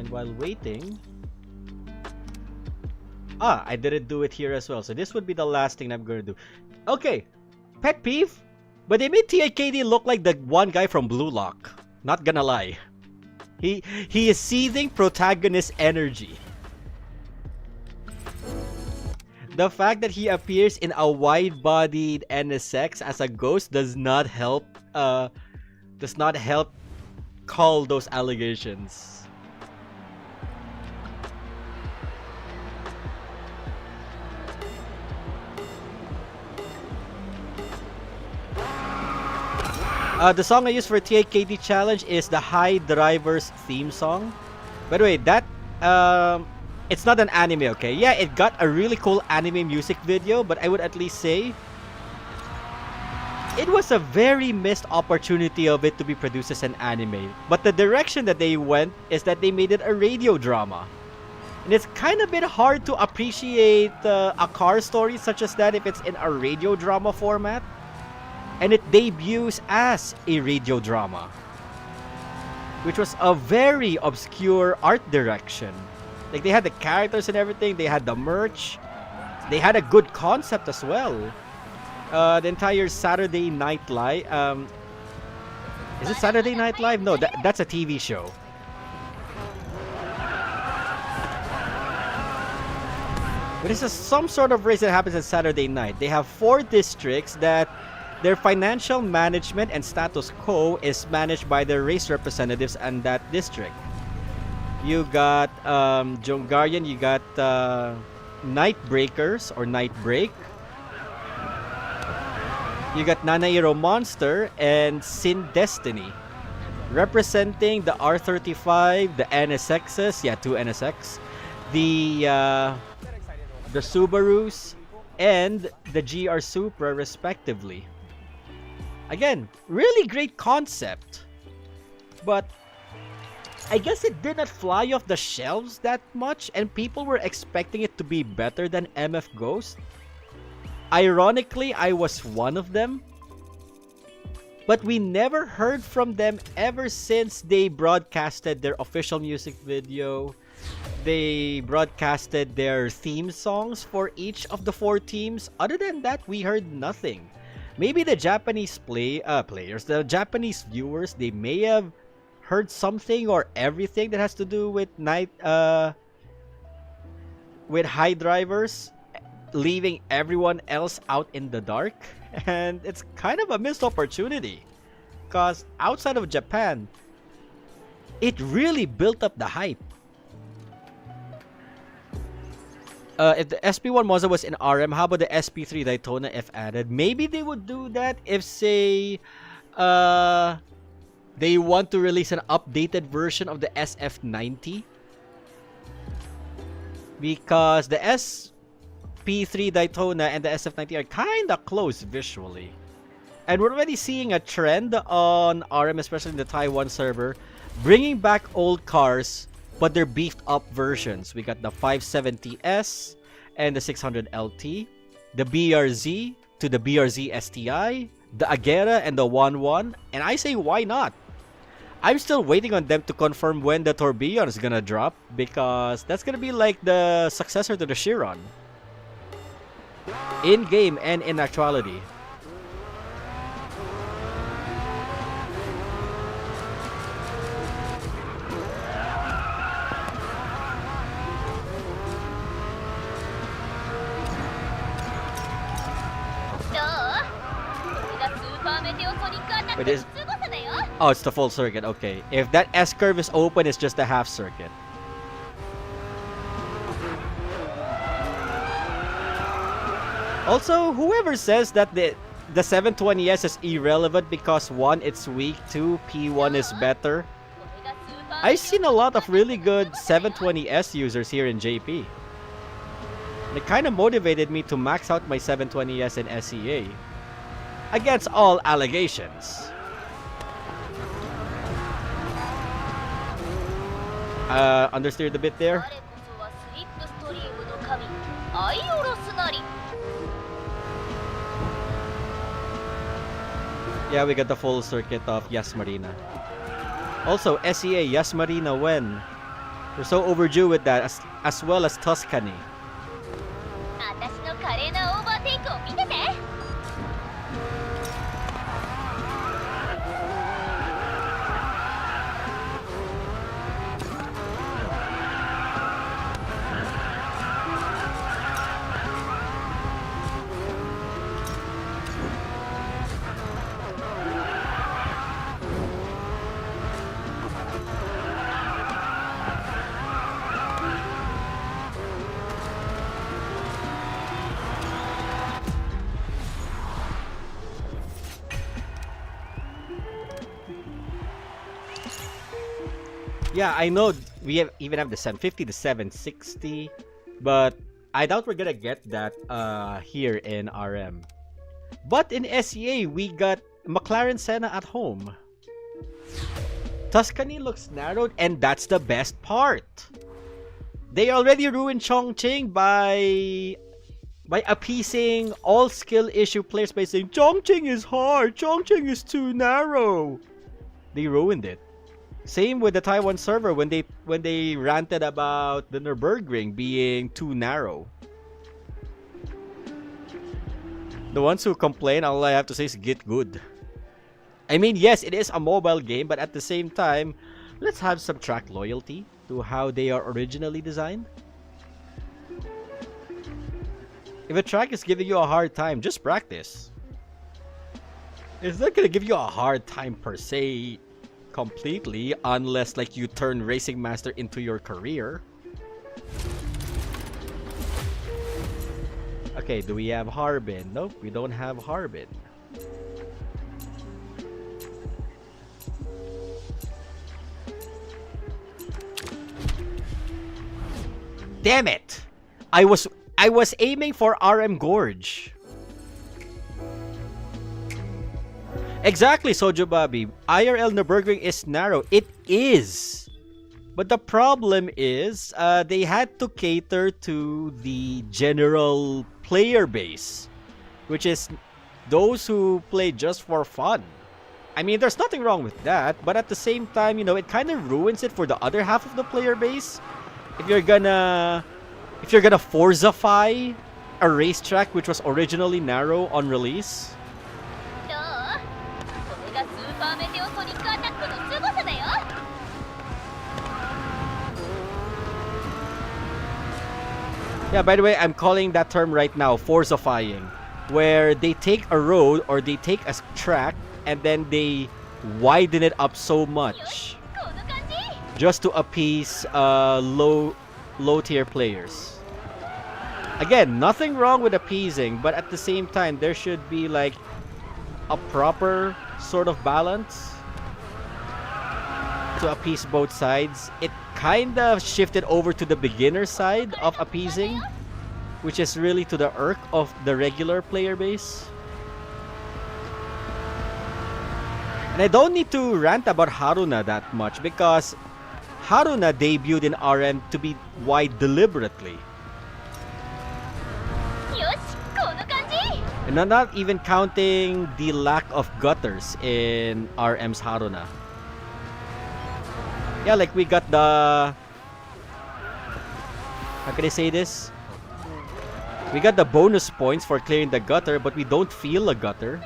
And while waiting... I didn't do it here as well. So this would be the last thing I'm going to do. Okay, pet peeve. But they made TIKD look like the one guy from Blue Lock. Not gonna lie. He is seething protagonist energy. The fact that he appears in a wide-bodied NSX as a ghost does not help call those allegations. The song I used for TIKD challenge is the High Drivers theme song. By the way, that it's not an anime, okay? Yeah, it got a really cool anime music video, but I would at least say it was a very missed opportunity of it to be produced as an anime. But the direction that they went is that they made it a radio drama. And it's kind of a bit hard to appreciate a car story such as that if it's in a radio drama format. And it debuts as a radio drama, which was a very obscure art direction. Like, they had the characters and everything, they had the merch, they had a good concept as well. The entire Saturday Night Live, is it Saturday Night Live? No, that's a TV show. But this is some sort of race that happens on Saturday night. They have 4 districts that their financial management and status quo is managed by the race representatives in that district. You got Jongarian, you got Night Breakers or Night Break. You got Nanairo Monster and Sin Destiny. Representing the R35, the NSXs, yeah, 2 NSX, the Subarus, and the GR Supra respectively. Again, really great concept, but I guess it didn't fly off the shelves that much and people were expecting it to be better than MF Ghost. Ironically, I was one of them, but we never heard from them ever since they broadcasted their official music video. They broadcasted their theme songs for each of the 4 teams. Other than that, we heard nothing. Maybe the Japanese players, the Japanese viewers, they may have heard something or everything that has to do with with High Drivers, leaving everyone else out in the dark. And it's kind of a missed opportunity, because outside of Japan, it really built up the hype. If the SP1 Monza was in RM, how about the SP3 Daytona if added? Maybe they would do that if, say, they want to release an updated version of the SF90. Because the SP3 Daytona and the SF90 are kind of close visually. And we're already seeing a trend on RM, especially in the Taiwan server, bringing back old cars, but they're beefed up versions. We got the 570S and the 600LT, the BRZ to the BRZ STI, the Agera and the 11, and I say why not? I'm still waiting on them to confirm when the Tourbillon is gonna drop, because that's gonna be like the successor to the Chiron. In game and in actuality. It is. Oh, it's the full circuit. Okay. If that S curve is open, it's just a half circuit. Also, whoever says that the 720S is irrelevant because 1, it's weak, 2, P1 is better. I've seen a lot of really good 720S users here in JP. It kind of motivated me to max out my 720S in SEA. Against all allegations. Understeered a bit there. Yeah, we got the full circuit of Yas Marina. Also, SEA, Yas Marina when? We're so overdue with that, as well as Tuscany. Yeah, I know we even have the 750, the 760, but I doubt we're gonna get that here in RM. But in SEA, we got McLaren Senna at home. Tuscany looks narrowed, and that's the best part. They already ruined Chongqing by appeasing all skill issue players by saying Chongqing is hard, Chongqing is too narrow. They ruined it. Same with the Taiwan server when they ranted about the Nürburgring being too narrow. The ones who complain, all I have to say is get good. I mean, yes, it is a mobile game, but at the same time, let's have some track loyalty to how they are originally designed. If a track is giving you a hard time, just practice. It's not gonna give you a hard time per se completely, unless like you turn Racing Master into your career. Okay, do we have Harbin? Nope, we don't have Harbin. Damn it! I was aiming for RM Gorge. Exactly, Sojo Bobby. IRL Nürburgring is narrow. It is. But the problem is, they had to cater to the general player base, which is those who play just for fun. I mean, there's nothing wrong with that, but at the same time, you know, it kind of ruins it for the other half of the player base. If you're gonna Forzafy a racetrack which was originally narrow on release. Yeah, by the way, I'm calling that term right now, Forzafying, where they take a road or they take a track and then they widen it up so much just to appease low tier players. Again, nothing wrong with appeasing, but at the same time, there should be like a proper sort of balance to appease both sides. It kind of shifted over to the beginner side of appeasing, which is really to the irk of the regular player base. And I don't need to rant about Haruna that much because Haruna debuted in RM to be wide deliberately. And I'm not even counting the lack of gutters in RM's Haruna. Yeah, like we got the... How can I say this? We got the bonus points for clearing the gutter, but we don't feel a gutter.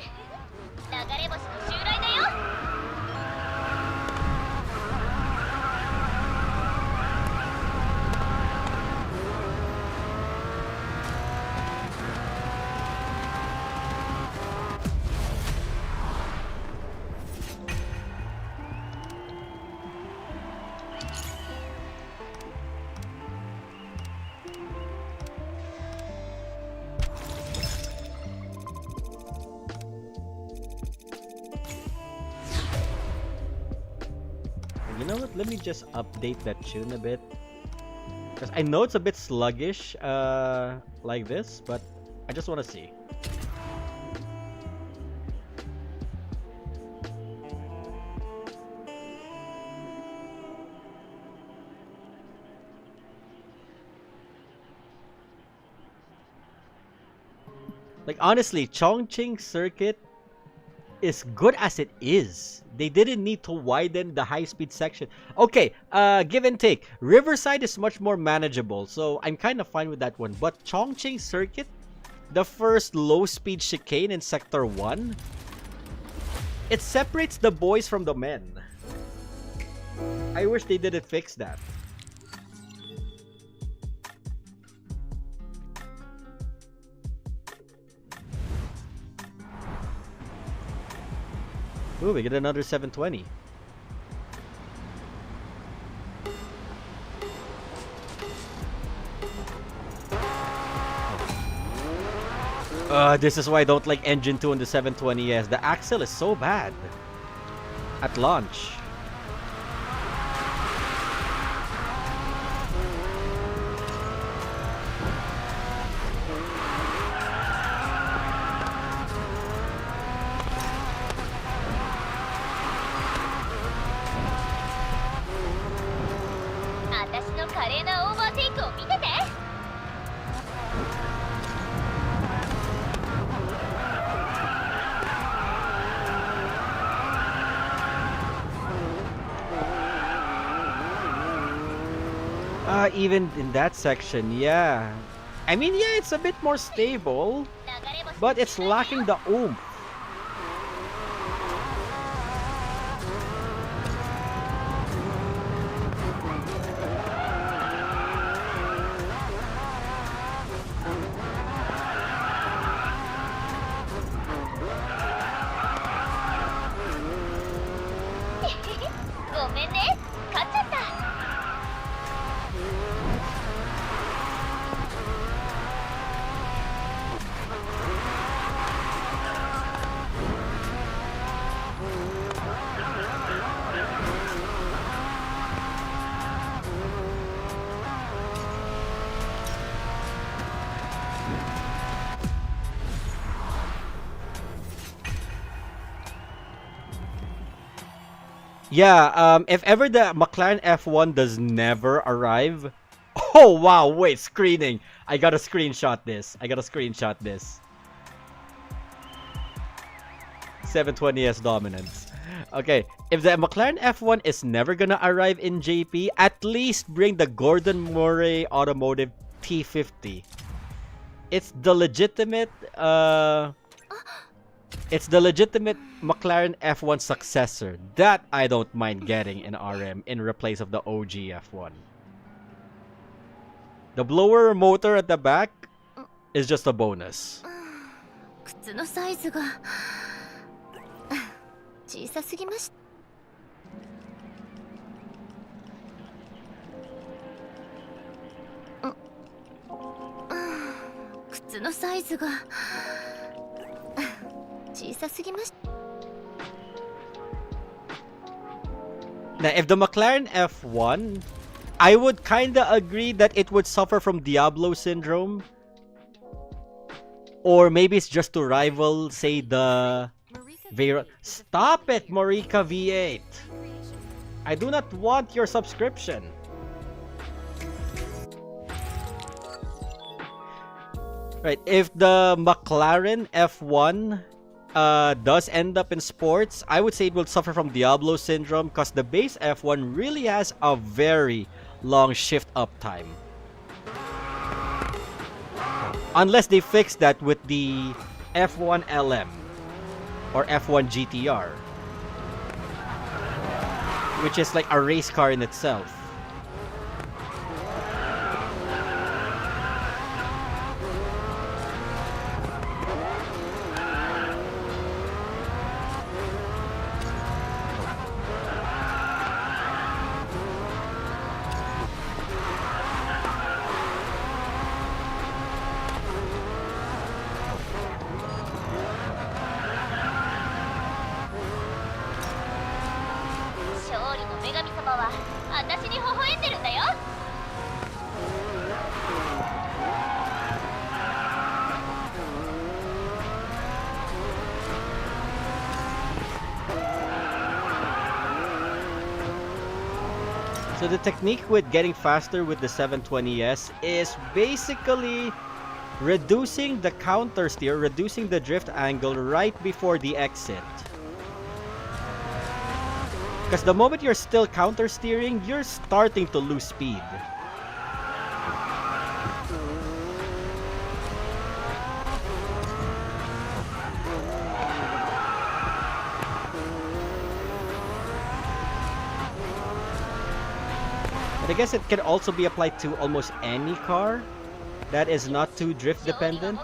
You know what? Let me just update that tune a bit. Because I know it's a bit sluggish like this, but I just want to see. Like honestly, Chongqing circuit is good as it is. They didn't need to widen the high-speed section. Okay, give and take. Riverside is much more manageable, so I'm kind of fine with that one. But Chongqing Circuit, the first low-speed chicane in Sector 1, it separates the boys from the men. I wish they didn't fix that. Ooh, we get another 720. This is why I don't like Engine 2 on the 720S. The axle is so bad at launch. Even in that section, yeah. I mean, yeah, it's a bit more stable, but it's lacking the oomph. Yeah, if ever the McLaren F1 does never arrive... Oh, wow, wait, screening. I gotta screenshot this. 720S dominance. Okay, if the McLaren F1 is never gonna arrive in JP, at least bring the Gordon Murray Automotive T50. It's the legitimate, McLaren F1 successor. That I don't mind getting in RM in replace of the OG F1. The blower motor at the back is just a bonus. Now, if the McLaren F1, I would kinda agree that it would suffer from Diablo syndrome. Or maybe it's just to rival, say, the Veyron. Stop it, Marika V8! I do not want your subscription. Right, if the McLaren F1 does end up in sports, I would say it will suffer from Diablo syndrome because the base F1 really has a very long shift up time. Unless they fix that with the F1 LM or F1 GTR, which is like a race car in itself. So the technique with getting faster with the 720S is basically reducing the counter steer, reducing the drift angle right before the exit. Because the moment you're still counter steering, you're starting to lose speed. But I guess it can also be applied to almost any car that is not too drift dependent.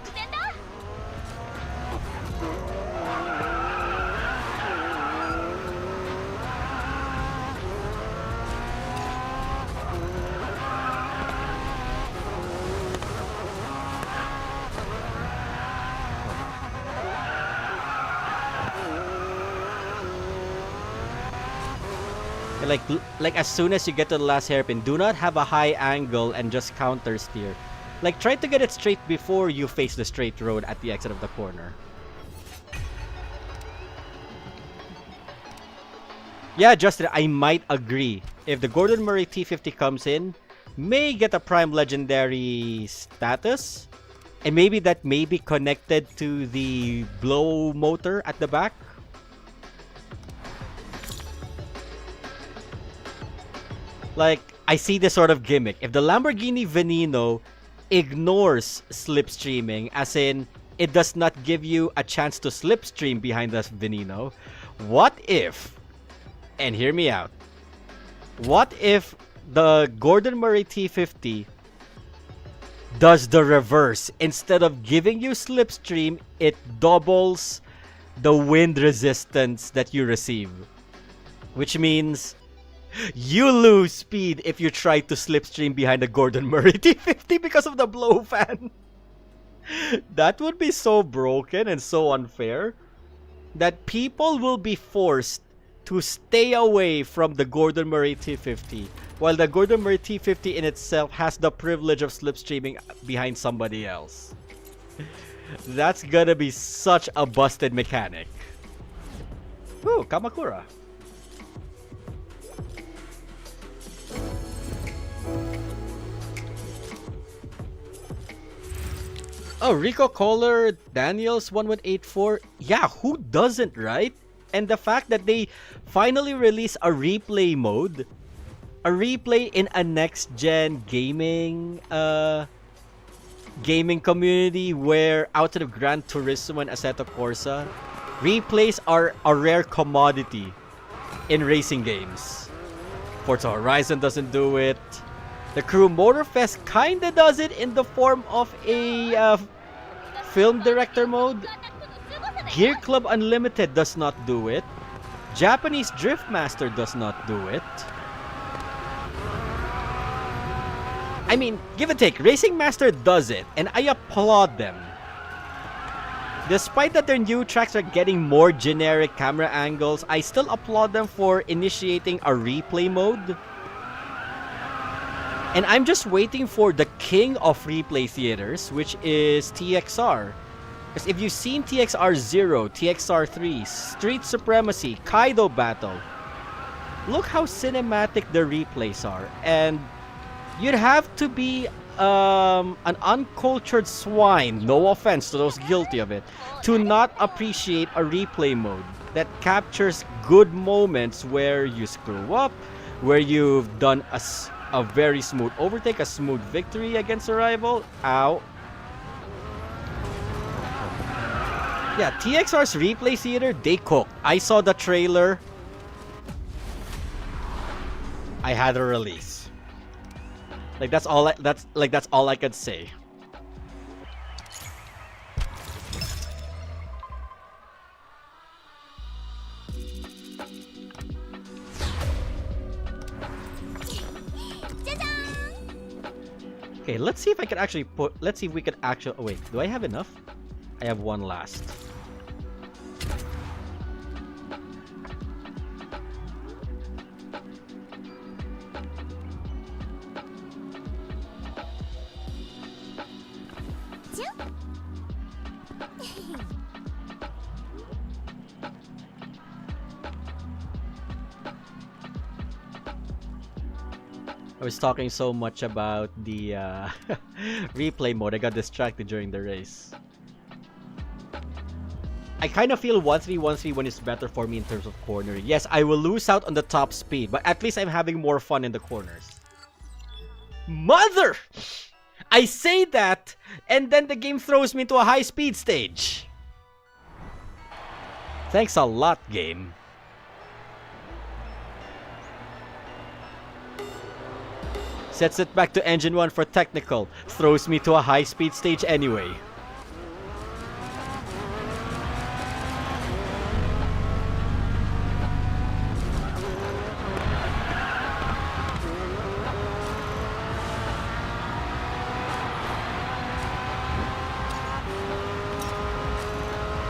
Like as soon as you get to the last hairpin, do not have a high angle and just counter steer. Like try to get it straight before you face the straight road at the exit of the corner. Yeah, Justin, I might agree. If the Gordon Murray T50 comes in, may get a Prime Legendary status, and maybe that may be connected to the blow motor at the back. Like, I see this sort of gimmick. If the Lamborghini Veneno ignores slipstreaming, as in, it does not give you a chance to slipstream behind the Veneno, what if, and hear me out, what if the Gordon Murray T50 does the reverse? Instead of giving you slipstream, it doubles the wind resistance that you receive. Which means you lose speed if you try to slipstream behind a Gordon Murray T50 because of the blow fan. That would be so broken and so unfair that people will be forced to stay away from the Gordon Murray T50, while the Gordon Murray T50 in itself has the privilege of slipstreaming behind somebody else. That's gonna be such a busted mechanic. Ooh, Kamakura. Oh, Rico Kohler, Daniels 1184. Yeah, who doesn't, right? And the fact that they finally released a replay mode, a replay in a next-gen gaming community where outside of Gran Turismo and Assetto Corsa, replays are a rare commodity in racing games. Forza Horizon doesn't do it. The Crew Motorfest kinda does it in the form of a film director mode. Gear Club Unlimited does not do it. Japanese Driftmaster does not do it. I mean, give and take, Racing Master does it, and I applaud them. Despite that their new tracks are getting more generic camera angles, I still applaud them for initiating a replay mode. And I'm just waiting for the king of replay theaters, which is TXR. Because if you've seen TXR 0, TXR 3, Street Supremacy, Kaido Battle, look how cinematic the replays are. And you'd have to be an uncultured swine, no offense to those guilty of it, to not appreciate a replay mode that captures good moments where you screw up, where you've done a very smooth overtake, a smooth victory against a rival. Ow. Yeah, TXR's replay theater, they cook. I saw the trailer. I had a release. Like that's all I could say. Okay, let's see if I can actually let's see if we can actually, oh wait, do I have enough? I have one last. I was talking so much about the replay mode, I got distracted during the race. I kind of feel 1-3-1-3 is better for me in terms of cornering. Yes, I will lose out on the top speed, but at least I'm having more fun in the corners. Mother! I say that, and then the game throws me into a high-speed stage. Thanks a lot, game. Sets it back to engine 1 for technical. Throws me to a high-speed stage anyway.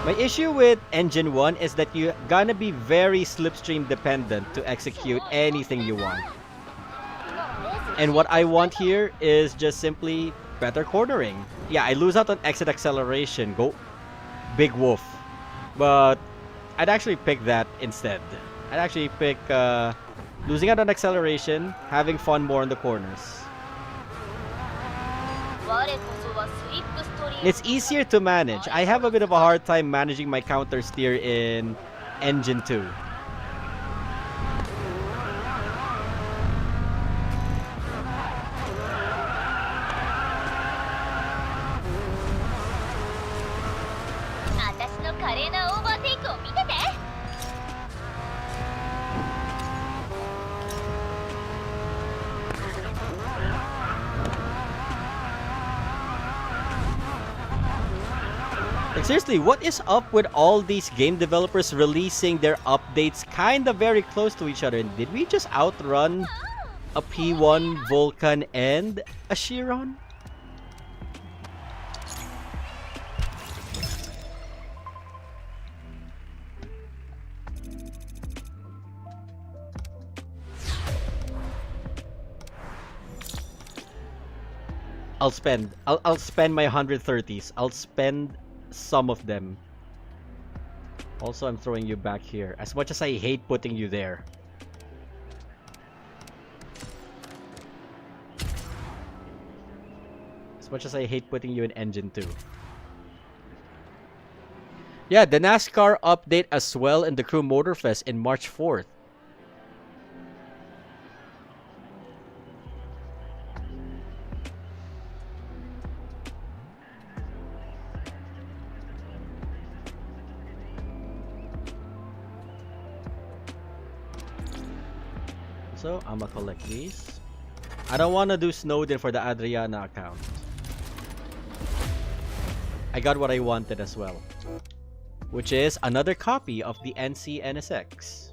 My issue with engine 1 is that you're gonna be very slipstream dependent to execute anything you want. And what I want here is just simply better cornering. Yeah, I lose out on exit acceleration. Go big wolf. But I'd actually pick that instead. I'd actually pick losing out on acceleration, having fun more in the corners. It's easier to manage. I have a bit of a hard time managing my counter steer in engine 2. Like, seriously, what is up with all these game developers releasing their updates kinda very close to each other? Did we just outrun a P1, Vulcan, and a Chiron? I'll spend my 130s. I'll spend some of them. Also, I'm throwing you back here. As much as I hate putting you there. As much as I hate putting you in engine 2. Yeah, the NASCAR update as well in the Crew Motorfest in March 4th. So, I'm gonna collect these. I don't want to do Snowden for the Adriana account. I got what I wanted as well. Which is another copy of the NC NSX.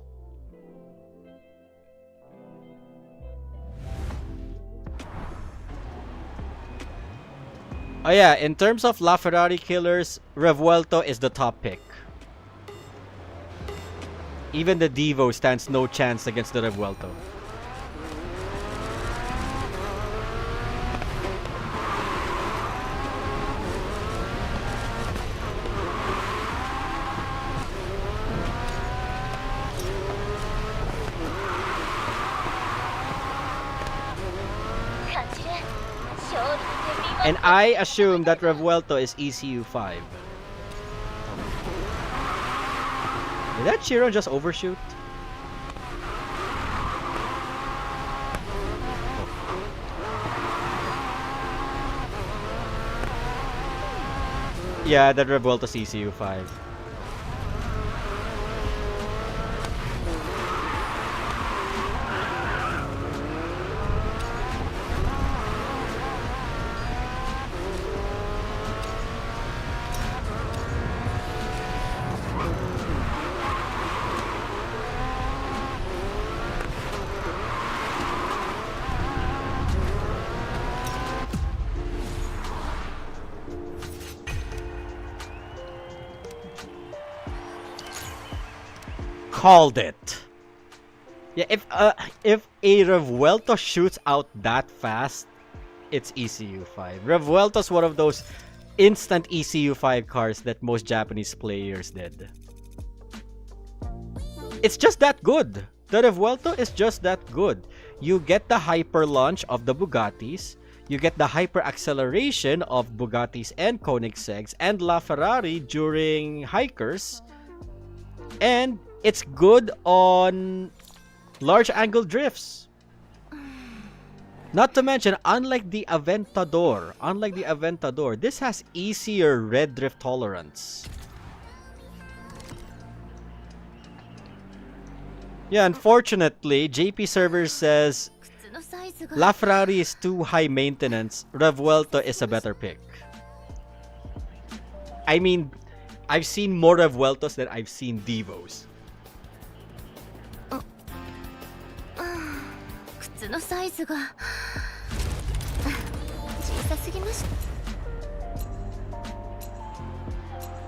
Oh yeah, in terms of LaFerrari killers, Revuelto is the top pick. Even the Devo stands no chance against the Revuelto. And I assume that Revuelto is ECU 5. Did that Chiron just overshoot? Yeah, that Revuelto's ECU 5. Called it. Yeah, if a Revuelto shoots out that fast, it's ECU 5. Revuelto's one of those instant ECU 5 cars that most Japanese players did. It's just that good. The Revuelto is just that good. You get the hyper launch of the Bugattis. You get the hyper acceleration of Bugattis and Koenigsegg's and LaFerrari during hikers, and it's good on large angle drifts. Not to mention, unlike the Aventador, this has easier red drift tolerance. Yeah, unfortunately, JP Server says LaFerrari is too high maintenance. Revuelto is a better pick. I mean, I've seen more Revueltos than I've seen Devos.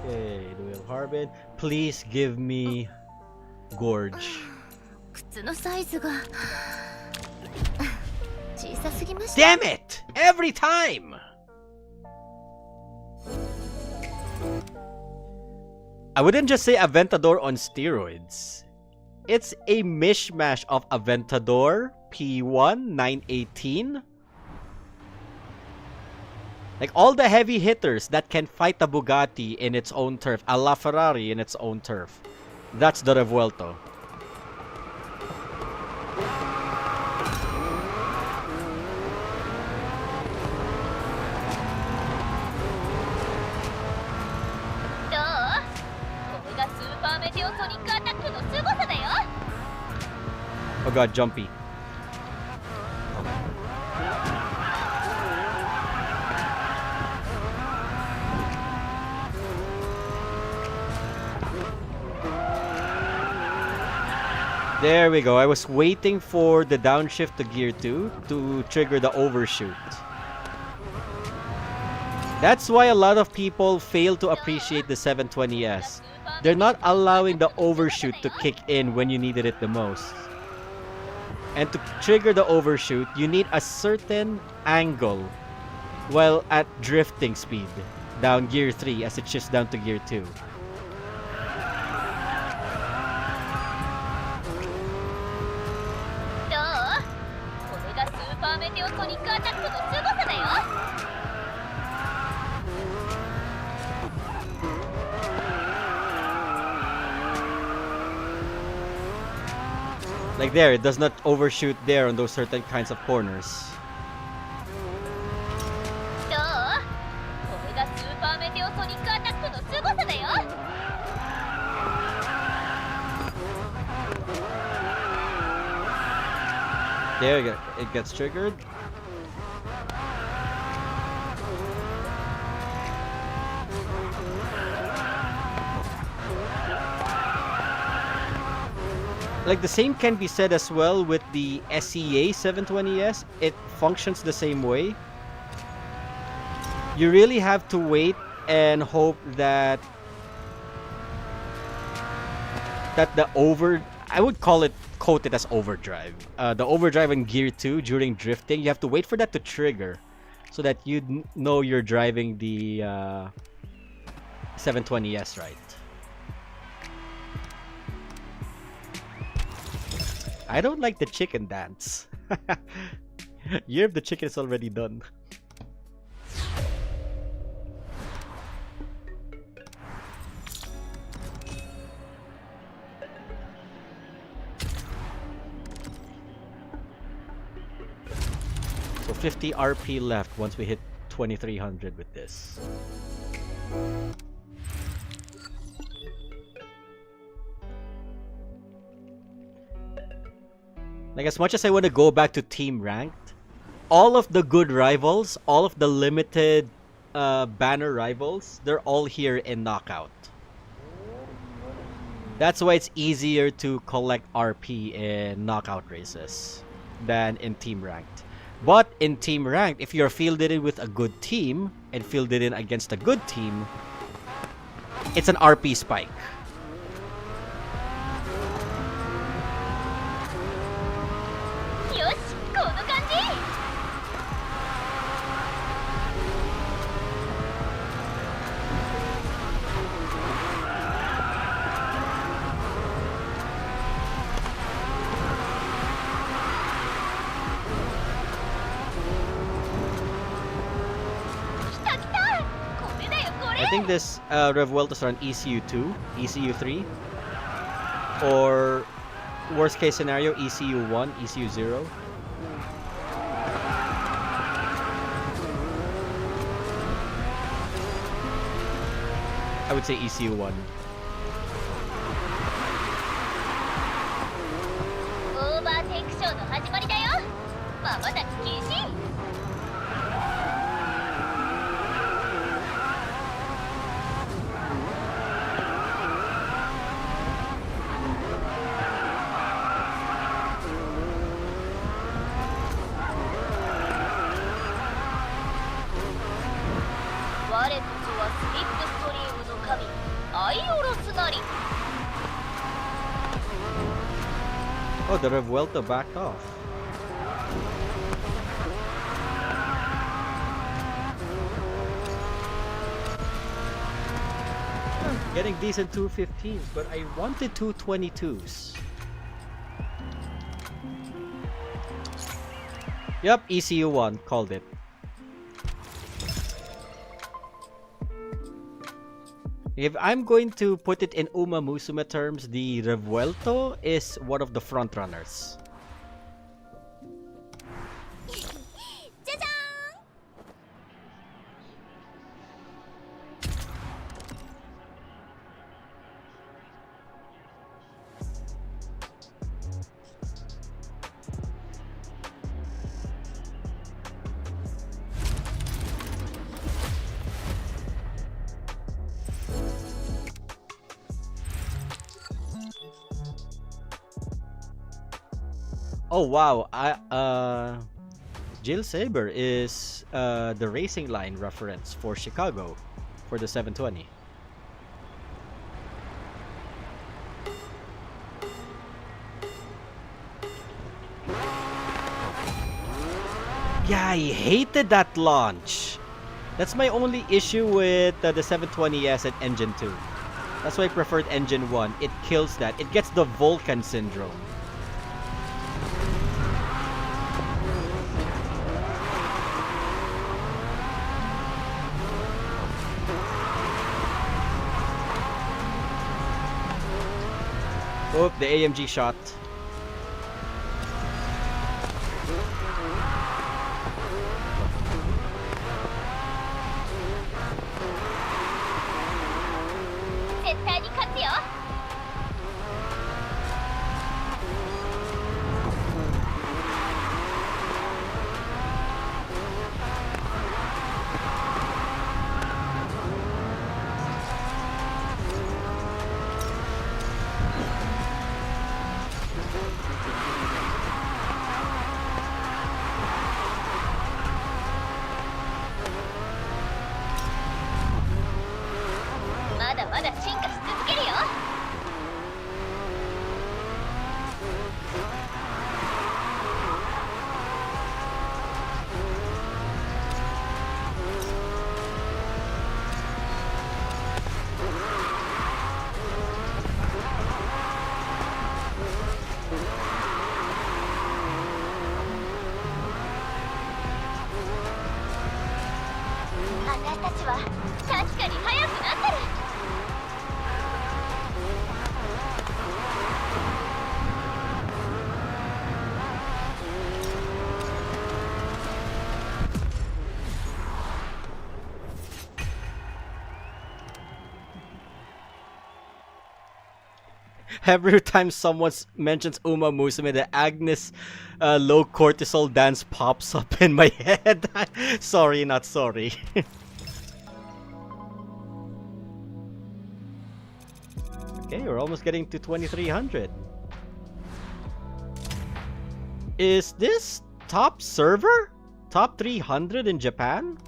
Okay, Dual Harbin. Please give me Gorge. Damn it! Every time! I wouldn't just say Aventador on steroids. It's a mishmash of Aventador, P1, 918. Like all the heavy hitters that can fight a Bugatti in its own turf, a LaFerrari in its own turf. That's the Revuelto. Oh god, jumpy. There we go. I was waiting for the downshift to gear 2 to trigger the overshoot. That's why a lot of people fail to appreciate the 720S. They're not allowing the overshoot to kick in when you needed it the most. And to trigger the overshoot, you need a certain angle while at drifting speed down gear 3 as it shifts down to gear 2. Like there, it does not overshoot there on those certain kinds of corners. There we go. It gets triggered. Like the same can be said as well with the SEA 720S. It functions the same way. You really have to wait and hope that I would quote it as overdrive. The overdrive in gear 2 during drifting, you have to wait for that to trigger so that you know you're driving the 720S right. I don't like the chicken dance. Year of the chicken is already done. So 50 RP left once we hit 2300 with this. Like, as much as I want to go back to team ranked, all of the good rivals, all of the limited banner rivals, they're all here in knockout. That's why it's easier to collect RP in knockout races than in team ranked. But in team ranked, if you're fielded in with a good team and fielded in against a good team, it's an RP spike. I think this Revueltos are on ECU2, ECU3, or worst case scenario, ECU1, ECU0. I would say ECU1. Oh, the Revuelto backed off. Getting decent 215s, but I wanted 222s. Yep, ECU1, called it. If I'm going to put it in Uma Musume terms, the Revuelto is one of the front runners. Oh wow, Jill Saber is the racing line reference for Chicago for the 720. Yeah, I hated that launch. That's my only issue with the 720S and Engine 2. That's why I preferred Engine 1. It kills that. It gets the Vulcan syndrome. Oh, the AMG shot. Every time someone mentions Uma Musume, the Agnes low cortisol dance pops up in my head. Sorry, not sorry. Okay, we're almost getting to 2300. Is this top server? Top 300 in Japan?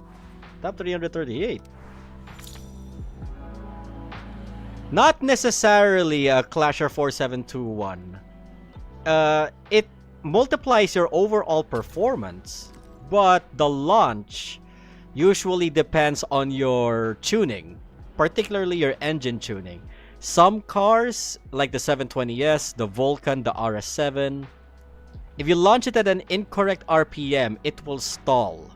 Top 338. Not necessarily a Clasher 4721. It multiplies your overall performance, but the launch usually depends on your tuning, particularly your engine tuning. Some cars, like the 720S, the Vulcan, the RS7, if you launch it at an incorrect RPM, it will stall.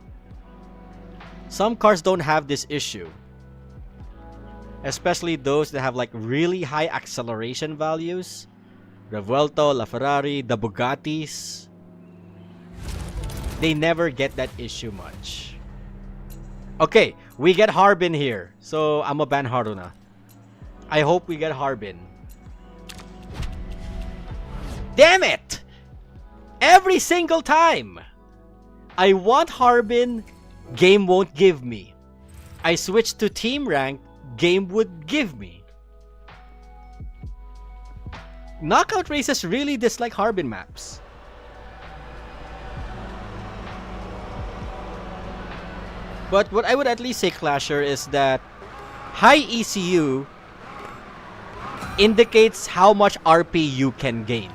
Some cars don't have this issue. especially those that have like really high acceleration values. Revuelto, LaFerrari, the Bugattis. They never get that issue much. Okay, we get Harbin here. So I'm a ban Haruna. I hope we get Harbin. Damn it! Every single time! I want Harbin, game won't give me. I switch to team rank, game would give me. Knockout races really dislike Harbin maps. But what I would at least say, Clasher, is that high ECU indicates how much RP you can gain.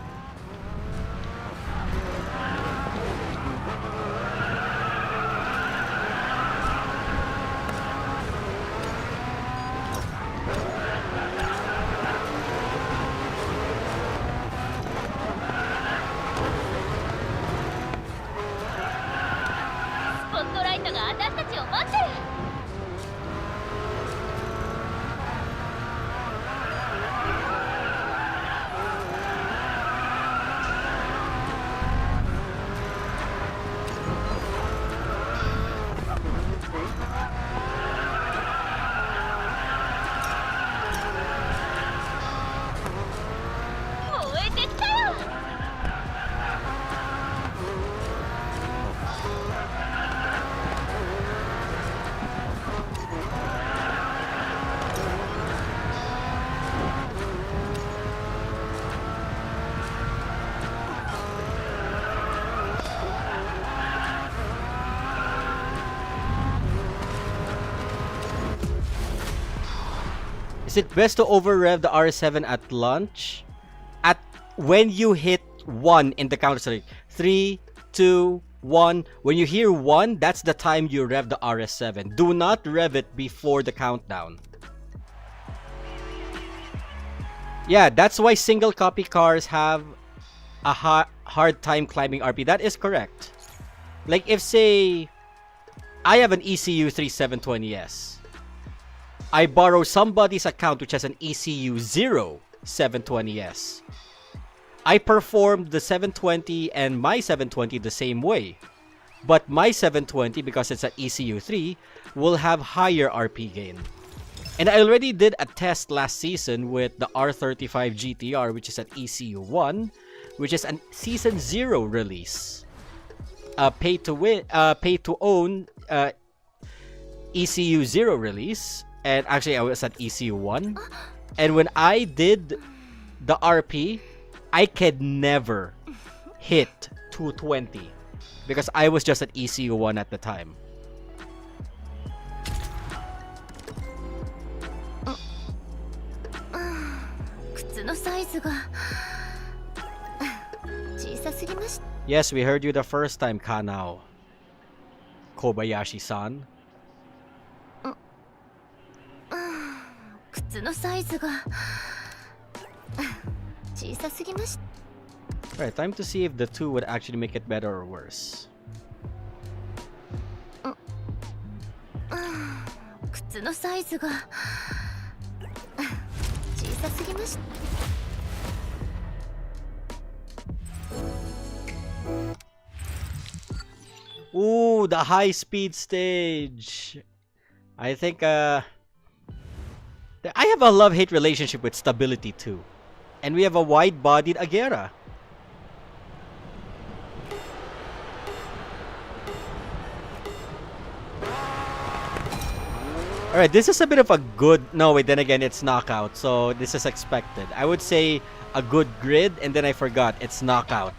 Is it best to over-rev the RS7 at launch? At when you hit 1 in the counter select. 3, 2, 1. When you hear 1, that's the time you rev the RS7. Do not rev it before the countdown. Yeah, that's why single copy cars have a hard time climbing RP. That is correct. Like if, say, I have an ECU 3720S. I borrow somebody's account which has an ECU 0 720S. I performed the 720 and my 720 the same way. But my 720, because it's an ECU 3, will have higher RP gain. And I already did a test last season with the R35 GTR, which is an ECU 1, which is a Season 0 release. Pay to own ECU 0 release. And actually, I was at ECU 1. And when I did the RP, I could never hit 220. Because I was just at ECU 1 at the time. Yes, we heard you the first time, Kanao. Kobayashi-san. Alright, time to see if the 2 would actually make it better or worse. Ooh, the high speed stage. I think I have a love-hate relationship with stability too. And we have a wide-bodied Agera. Alright, this is a bit of a good... No, wait, then again, it's knockout. So this is expected. I would say a good grid, and then I forgot. It's knockout.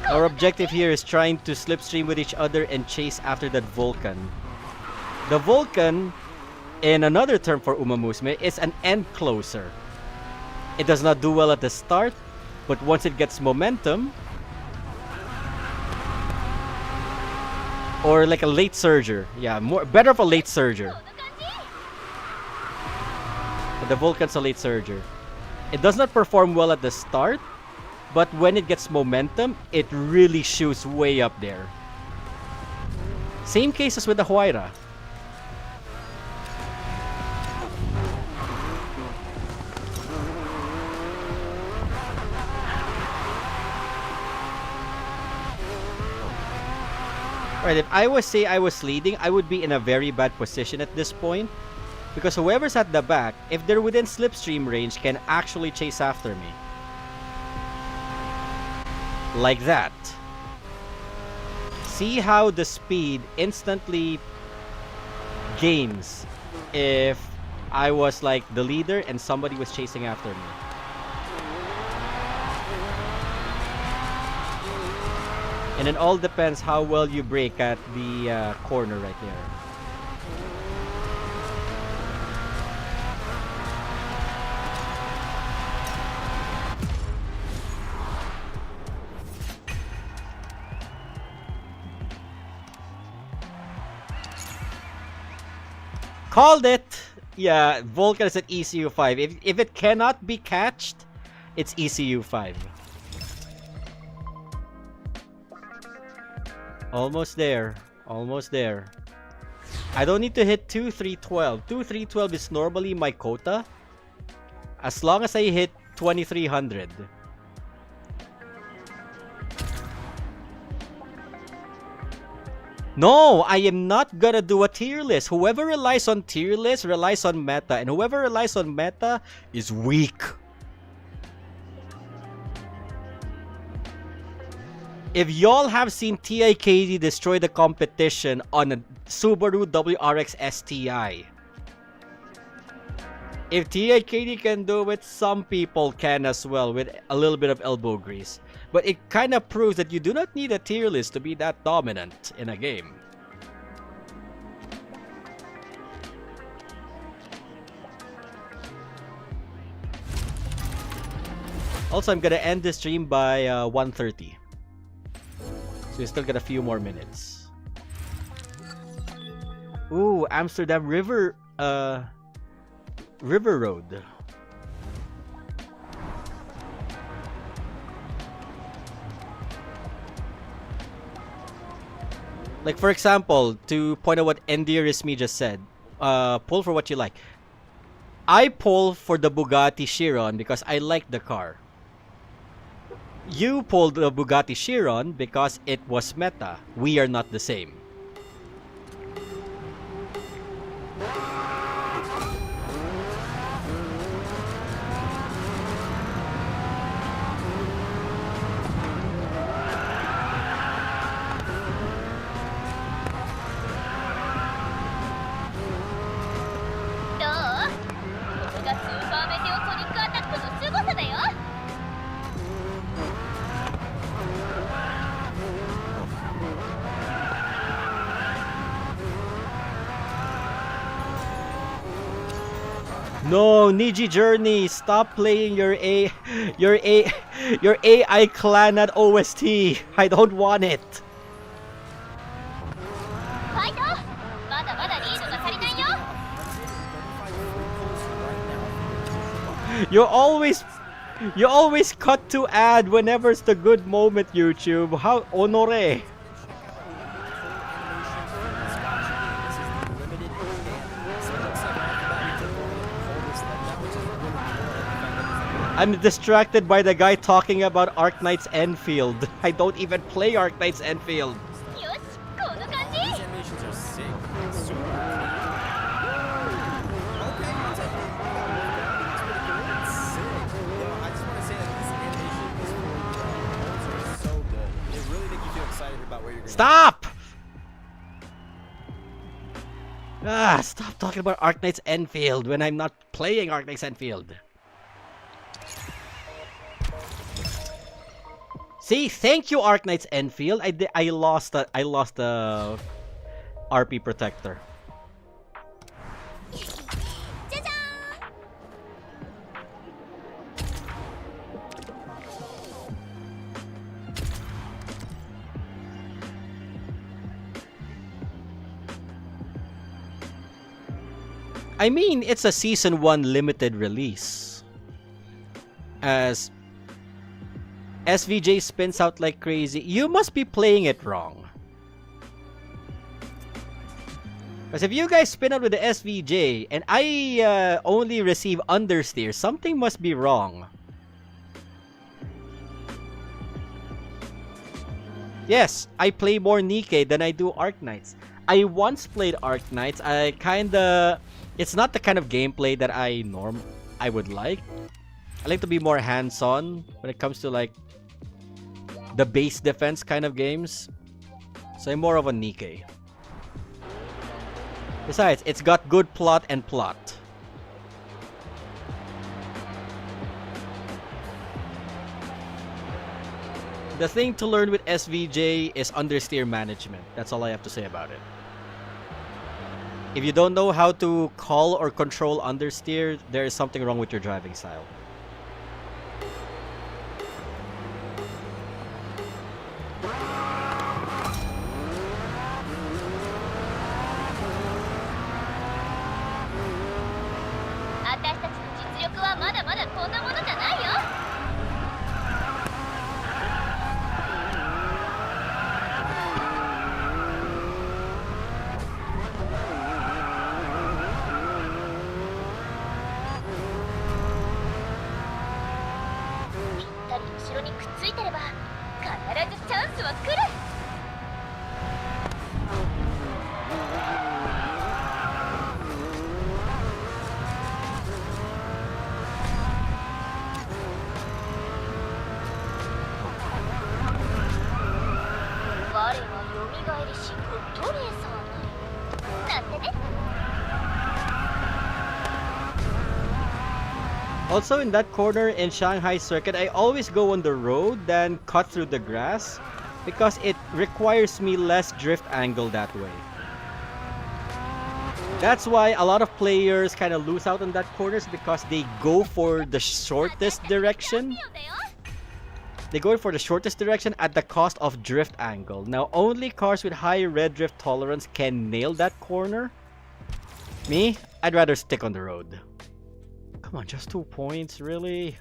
Our objective here is trying to slipstream with each other and chase after that Vulcan. The Vulcan, in another term for Umamusume, is an end closer. It does not do well at the start, but once it gets momentum, Or like a late surger. Yeah, better of a late surger. But the Vulcan's a late surger. It does not perform well at the start, but when it gets momentum, it really shoots way up there. Same cases with the Huayra. Alright, if I was say I was leading, I would be in a very bad position at this point. Because whoever's at the back, if they're within slipstream range, can actually chase after me. Like that. See how the speed instantly gains if I was like the leader and somebody was chasing after me. And it all depends how well you brake at the corner right there. Called it! Yeah, Vulcan is at ECU 5. If it cannot be catched, it's ECU 5. Almost there. Almost there. I don't need to hit 2312. 2312 is normally my quota. As long as I hit 2300. No, I am not gonna do a tier list. Whoever relies on tier list relies on meta. And whoever relies on meta is weak. If y'all have seen TIKD destroy the competition on a Subaru WRX STI, if TIKD can do it, some people can as well with a little bit of elbow grease. But it kind of proves that you do not need a tier list to be that dominant in a game. Also, I'm gonna end this stream by 1:30. So we still got a few more minutes. Ooh, Amsterdam River Road. Like for example, to point out what Endearisme just said, pull for what you like. I pull for the Bugatti Chiron because I like the car. You pulled the Bugatti Chiron because it was meta. We are not the same. No, Niji Journey, stop playing your AI clan at OST. I don't want it. You always cut to ad whenever it's the good moment, YouTube. How honore. I'm distracted by the guy talking about Arknight's Enfield. I don't even play Arknight's Enfield. These animations are sick. Super cool. Okay, I'll take it. It's sick. Yo, I just want to say that these animations are so good. They really make you feel excited about where you're going. Stop! Stop talking about Arknight's Enfield when I'm not playing Arknight's Enfield. See, thank you, Arknight's Enfield. I lost the RP protector. I mean, it's a Season 1 limited release. As SVJ spins out like crazy, you must be playing it wrong. Because if you guys spin out with the SVJ and I only receive understeer, something must be wrong. Yes, I play more Nikkei than I do Arknights. I once played Arknights. It's not the kind of gameplay that I would like. I like to be more hands-on when it comes to like the base defense kind of games. So I'm more of a Nikkei. Besides, it's got good plot and plot. The thing to learn with SVJ is understeer management. That's all I have to say about it. If you don't know how to call or control understeer, there is something wrong with your driving style. Also, in that corner in Shanghai Circuit, I always go on the road than cut through the grass because it requires me less drift angle that way. That's why a lot of players kind of lose out on that corners because they go for the shortest direction. They go for the shortest direction at the cost of drift angle. Now, only cars with high red drift tolerance can nail that corner. Me, I'd rather stick on the road. Come on, just 2 points, really?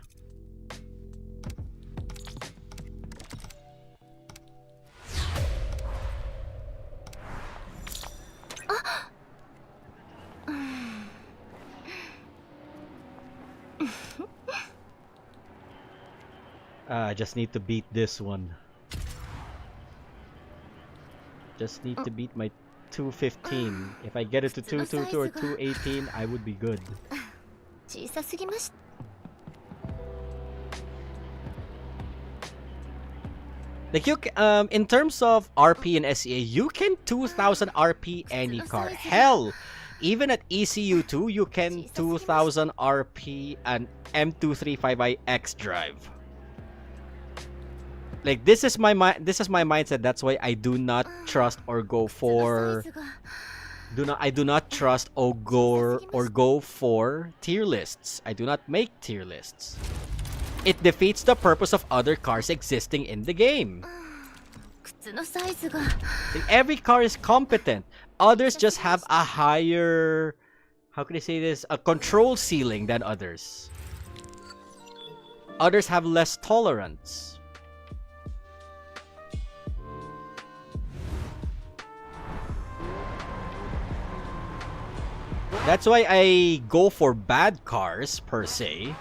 I just need to beat this one. Just need to beat my 215. If I get it to 222 or 218, I would be good. Like in terms of RP and SEA, you can 2000 RP any car. Hell, even at ECU2, you can 2000 RP an M235i X drive. Like this is my mindset. That's why I do not trust or go for I do not trust or go for tier lists. I do not make tier lists. It defeats the purpose of other cars existing in the game. Like, every car is competent. Others just have a higher, how can I say this, a control ceiling than others. Others have less tolerance. That's why I go for bad cars, per se,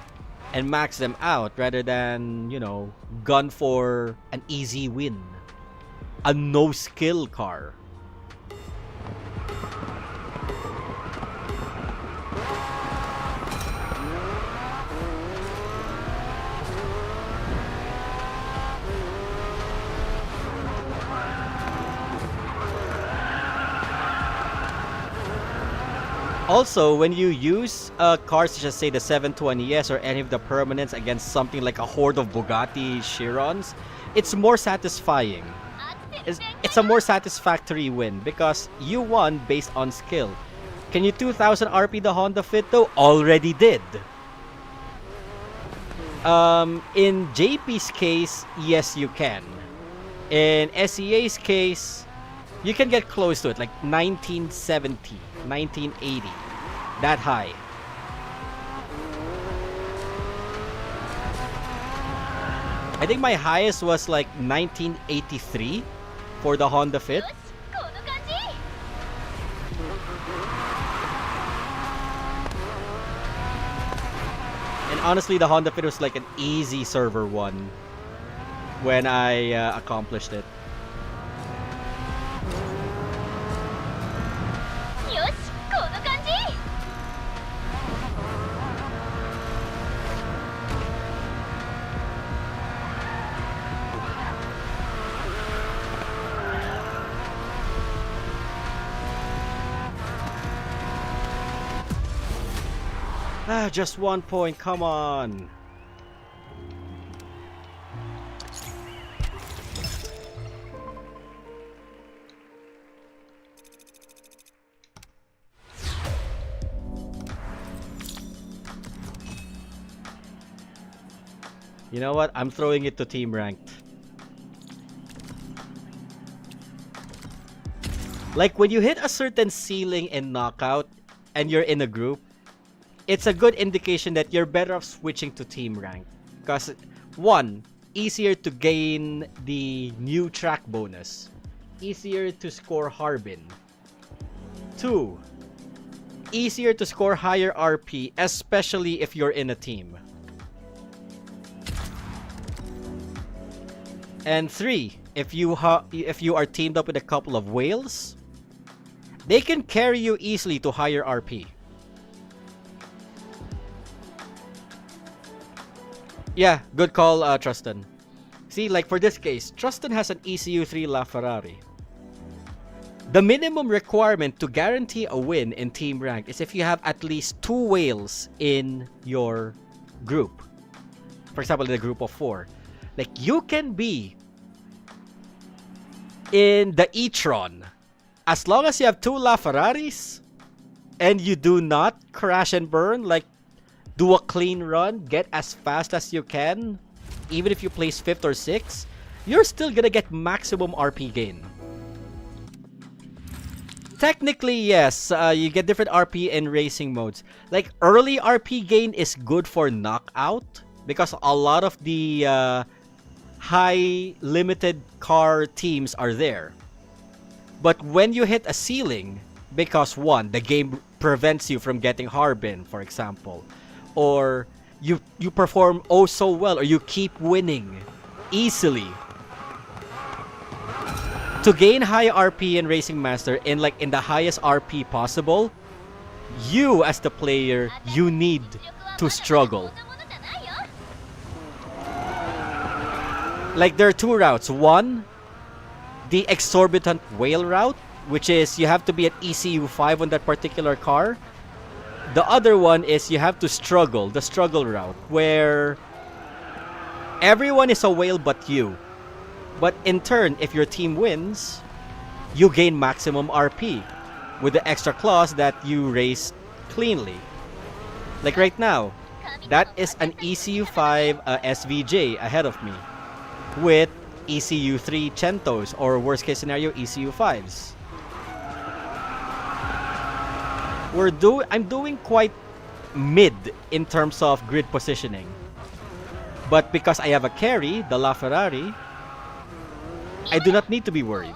and max them out rather than, you know, gun for an easy win. A no-skill car. Also, when you use cars such as, say, the 720S or any of the permanents against something like a horde of Bugatti Chirons, it's more satisfying. It's a more satisfactory win because you won based on skill. Can you 2000 RP the Honda Fit though? Already did. In JP's case, yes you can. In SEA's case, you can get close to it, like 1970, 1980. that high. I think my highest was like 1983 for the Honda Fit. And honestly, the Honda Fit was like an easy server one when I accomplished it. Ah, just 1 point, come on. You know what? I'm throwing it to team ranked. Like when you hit a certain ceiling in knockout and you're in a group, it's a good indication that you're better off switching to team rank. Because, one, easier to gain the new track bonus. Easier to score Harbin. 2, easier to score higher RP, especially if you're in a team. And 3, if you are teamed up with a couple of whales, they can carry you easily to higher RP. Yeah, good call, Truston. See, like for this case, Truston has an ECU3 LaFerrari. The minimum requirement to guarantee a win in team rank is if you have at least 2 whales in your group. For example, in a group of 4. Like, you can be in the e-tron as long as you have 2 LaFerraris and you do not crash and burn, like do a clean run, get as fast as you can, even if you place 5th or 6th, you're still gonna get maximum RP gain. Technically, yes, you get different RP in racing modes. Like, early RP gain is good for knockout because a lot of the high limited car teams are there. But when you hit a ceiling, because 1, the game prevents you from getting Harbin, for example, or you perform oh so well, or you keep winning easily, to gain high RP in Racing Master in the highest RP possible, you as the player, you need to struggle. Like, there are 2 routes. 1, the exorbitant whale route, which is you have to be at ECU5 on that particular car. The other one is you have to struggle, the struggle route, where everyone is a whale but you. But in turn, if your team wins, you gain maximum RP with the extra clause that you race cleanly. Like right now, that is an ECU5 SVJ ahead of me with ECU3 Centos, or worst case scenario, ECU5s. I'm doing quite mid in terms of grid positioning. But because I have a carry, the LaFerrari, I do not need to be worried.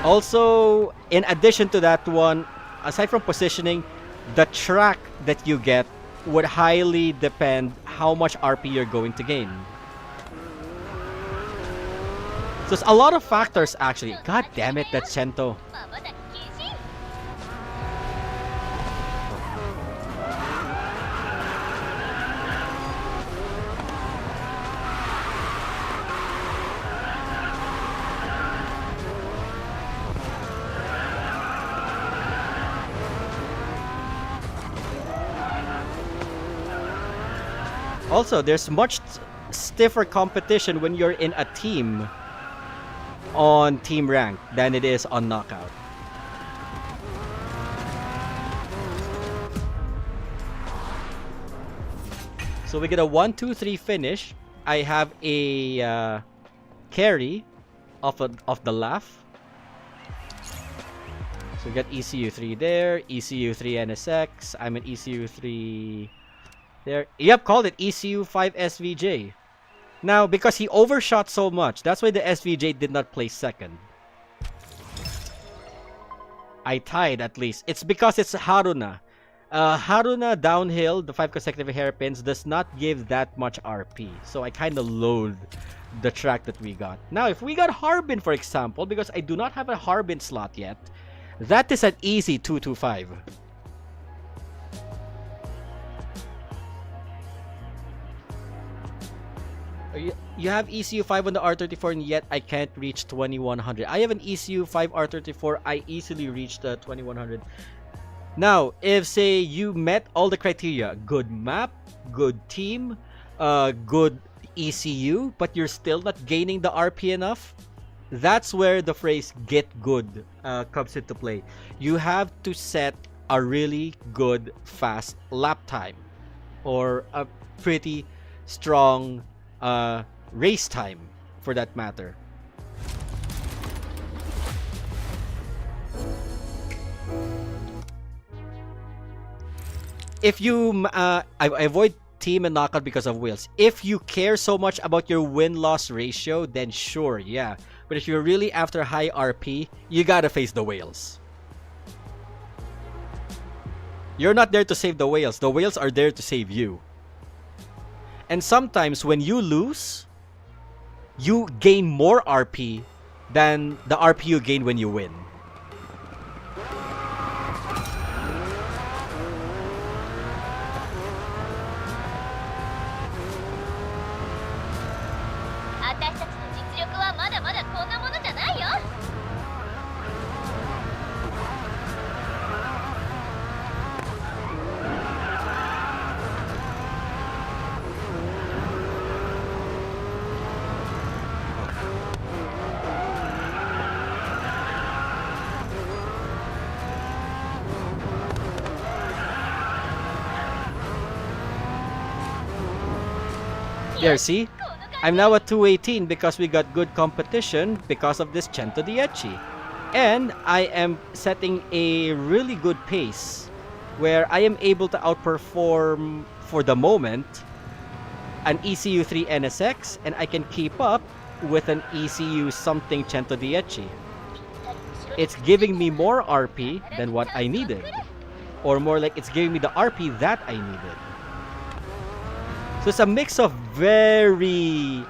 Also, in addition to that one, aside from positioning, the track that you get would highly depend how much RP you're going to gain. So it's a lot of factors actually. God damn it, that Cento. Also, there's much stiffer competition when you're in a team on team rank than it is on knockout. So we get a 1-2-3 finish. I have a carry of the laugh. So we got ECU3 there, ECU3 NSX. I'm an ECU3 there. Yep, called it ECU5 SVJ. Now, because he overshot so much, that's why the SVJ did not place second. I tied at least. It's because it's Haruna. Haruna downhill, the 5 consecutive hairpins, does not give that much RP. So I kind of loathe the track that we got. Now, if we got Harbin, for example, because I do not have a Harbin slot yet, that is an easy 225. You have ECU5 on the R34 and yet I can't reach 2100. I have an ECU5 R34. I easily reached 2100. Now, if say you met all the criteria, good map, good team, good ECU, but you're still not gaining the RP enough, that's where the phrase get good comes into play. You have to set a really good fast lap time or a pretty strong race time for that matter. If you I avoid team and knockout because of wheels. If you care so much about your win-loss ratio, then sure, yeah. But if you're really after high RP, you gotta face the whales. You're not there to save the whales. The whales are there to save you. And sometimes when you lose, you gain more RP than the RP you gain when you win. There, see? I'm now at 218 because we got good competition because of this 110. And I am setting a really good pace where I am able to outperform, for the moment, an ECU3 NSX, and I can keep up with an ECU something 110. It's giving me more RP than what I needed. Or more like it's giving me the RP that I needed. So it's a mix of very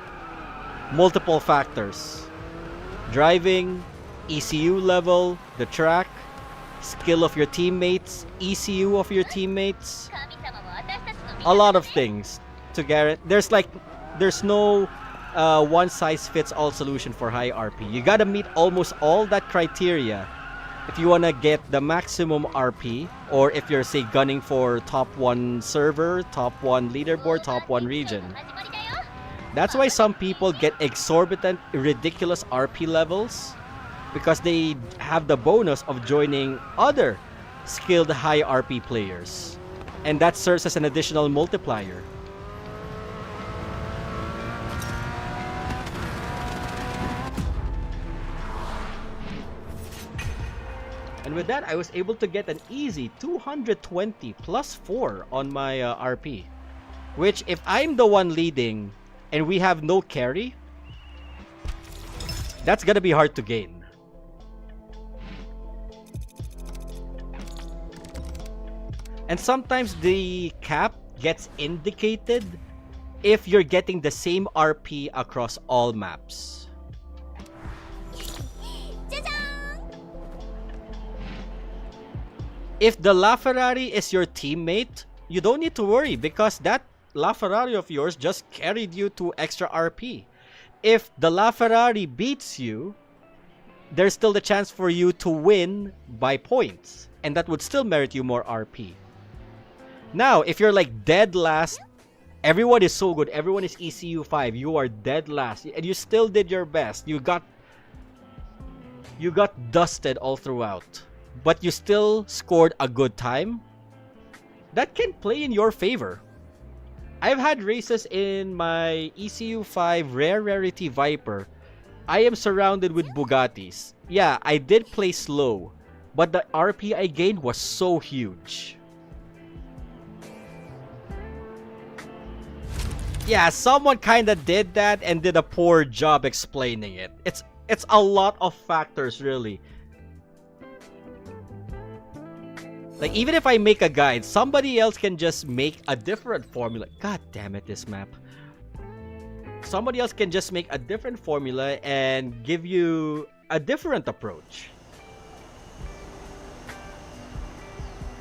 multiple factors. Driving, ECU level, the track, skill of your teammates, ECU of your teammates. A lot of things to guarantee. There's no one-size-fits-all solution for high RP. You gotta meet almost all that criteria if you wanna get the maximum RP, or if you're, say, gunning for top 1 server, top 1 leaderboard, top 1 region. That's why some people get exorbitant, ridiculous RP levels, because they have the bonus of joining other skilled high RP players. And that serves as an additional multiplier. And with that, I was able to get an easy 220 plus 4 on my RP. Which, if I'm the one leading and we have no carry, that's gonna be hard to gain. And sometimes the cap gets indicated if you're getting the same RP across all maps. If the LaFerrari is your teammate, you don't need to worry because that LaFerrari of yours just carried you to extra RP. If the LaFerrari beats you, there's still the chance for you to win by points, and that would still merit you more RP. Now, if you're like dead last, everyone is so good, everyone is ECU 5, you are dead last, and you still did your best, you got dusted all throughout, but you still scored a good time, that can play in your favor. I've had races in my ECU 5 Rare Rarity Viper. I am surrounded with Bugattis. Yeah, I did play slow, but the RP I gained was so huge. Yeah, someone kinda did that and did a poor job explaining it. It's a lot of factors, really. Like, even if I make a guide, somebody else can just make a different formula. God damn it, this map. Somebody else can just make a different formula and give you a different approach.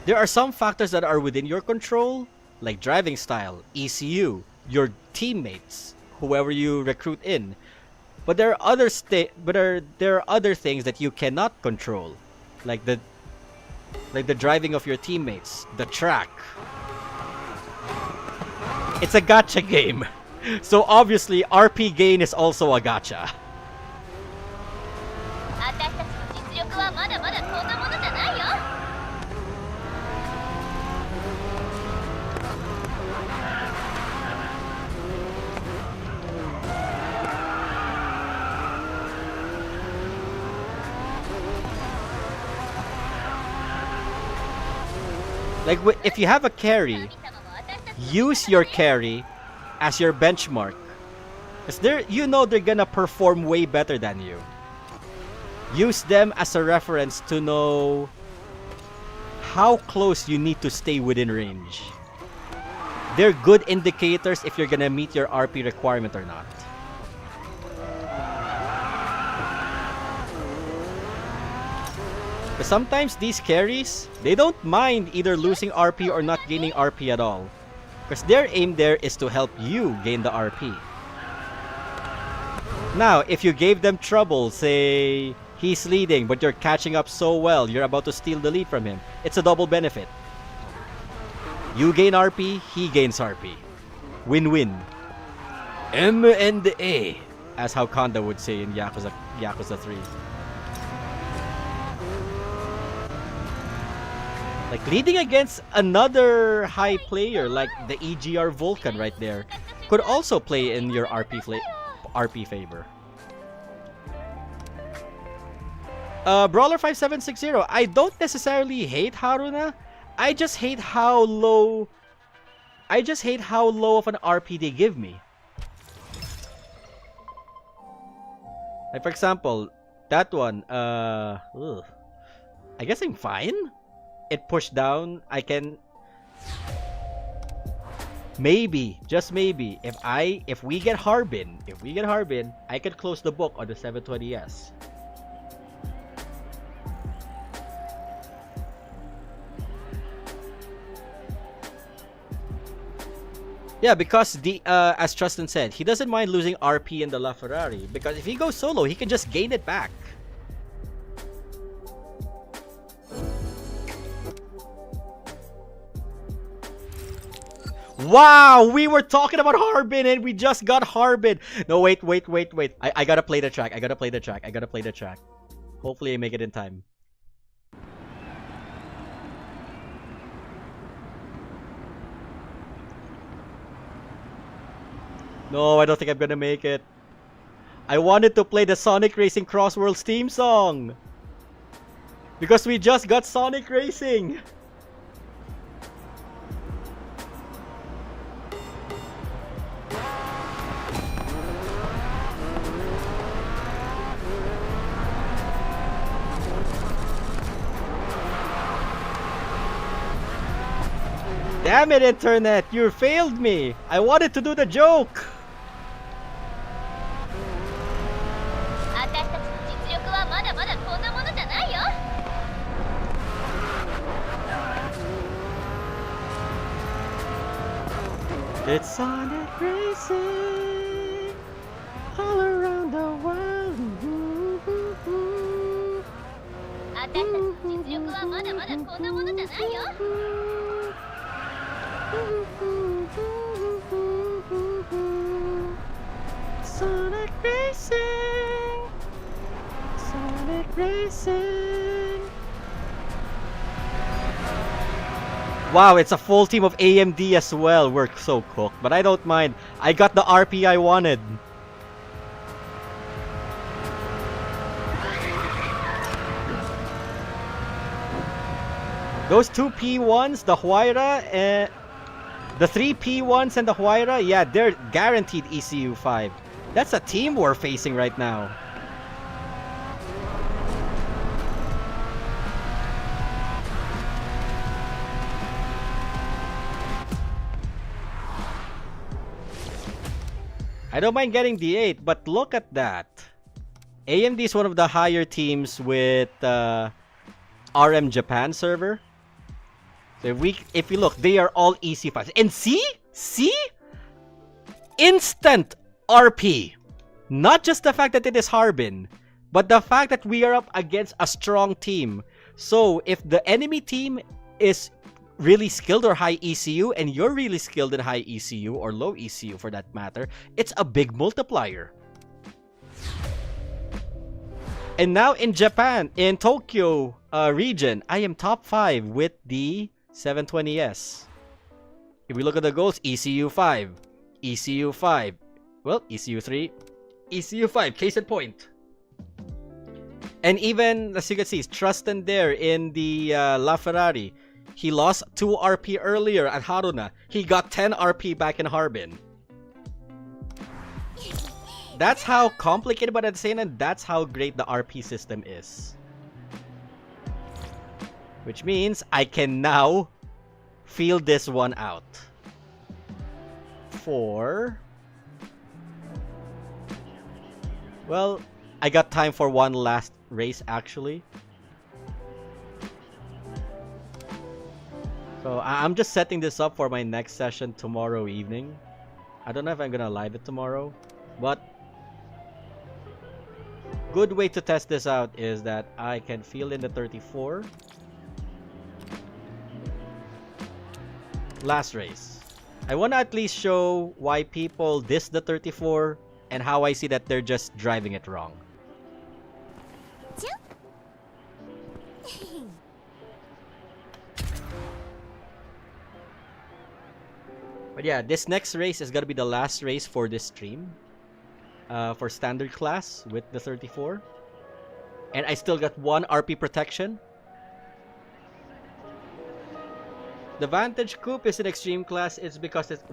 There are some factors that are within your control, like driving style, ECU, your teammates, whoever you recruit in. But there are other things that you cannot control, like the driving of your teammates, the track. It's a gacha game, so obviously RP gain is also a gacha. Like, if you have a carry, use your carry as your benchmark. Because they're gonna perform way better than you. Use them as a reference to know how close you need to stay within range. They're good indicators if you're gonna meet your RP requirement or not. But sometimes these carries, they don't mind either losing RP or not gaining RP at all. Because their aim there is to help you gain the RP. Now, if you gave them trouble, say he's leading but you're catching up so well, you're about to steal the lead from him, it's a double benefit. You gain RP, he gains RP. Win-win. M and A, as how Kanda would say in Yakuza 3. Like, leading against another high player like the EGR Vulcan right there could also play in your RP favor. Brawler 5760, I don't necessarily hate Haruna. I just hate how low of an RP they give me. Like, for example, that one, I guess I'm fine. It pushed down. I can maybe, just maybe, if we get Harbin, I can close the book on the 720S. Yeah, because as Trustin said, he doesn't mind losing RP in the LaFerrari because if he goes solo, he can just gain it back. Wow, we were talking about Harbin and we just got Harbin. No, wait. I gotta play the track. Hopefully I make it in time. No, I don't think I'm gonna make it. I wanted to play the Sonic Racing Cross Worlds theme song. Because we just got Sonic Racing. Damn it, internet! You failed me! I wanted to do the joke! It's Sonic Racing all around the world. Sonic Racing, Sonic Racing. Wow, it's a full team of AMD as well. We're so cooked, but I don't mind. I got the RP I wanted. Those two P1s, the Huayra, and the three P1s and the Huayra, yeah, they're guaranteed ECU 5. That's a team we're facing right now. I don't mind getting the 8, but look at that. AMD is one of the higher teams with RM Japan server. So if you look, they are all EC5s. And see? Instant RP. Not just the fact that it is Harbin, but the fact that we are up against a strong team. So if the enemy team is really skilled or high ECU, and you're really skilled in high ECU or low ECU for that matter, it's a big multiplier. And now in Japan, in Tokyo region, I am top 5 with the 720S. If we look at the goals, ECU 5, ECU 5, well, ECU 3, ECU 5, case in point. And even, as you can see, Trustin there in the LaFerrari. He lost 2 RP earlier at Haruna. He got 10 RP back in Harbin. That's how complicated, but at the same time, that's how great the RP system is. Which means I can now feel this one out. Well, I got time for one last race actually. So I'm just setting this up for my next session tomorrow evening. I don't know if I'm gonna live it tomorrow, but good way to test this out is that I can fill in the 34. Last race. I want to at least show why people diss the 34 and how I see that they're just driving it wrong. But yeah, this next race is gonna be the last race for this stream. For standard class with the 34. And I still got 1 RP protection. The Vantage Coupe is an extreme class. It's because it's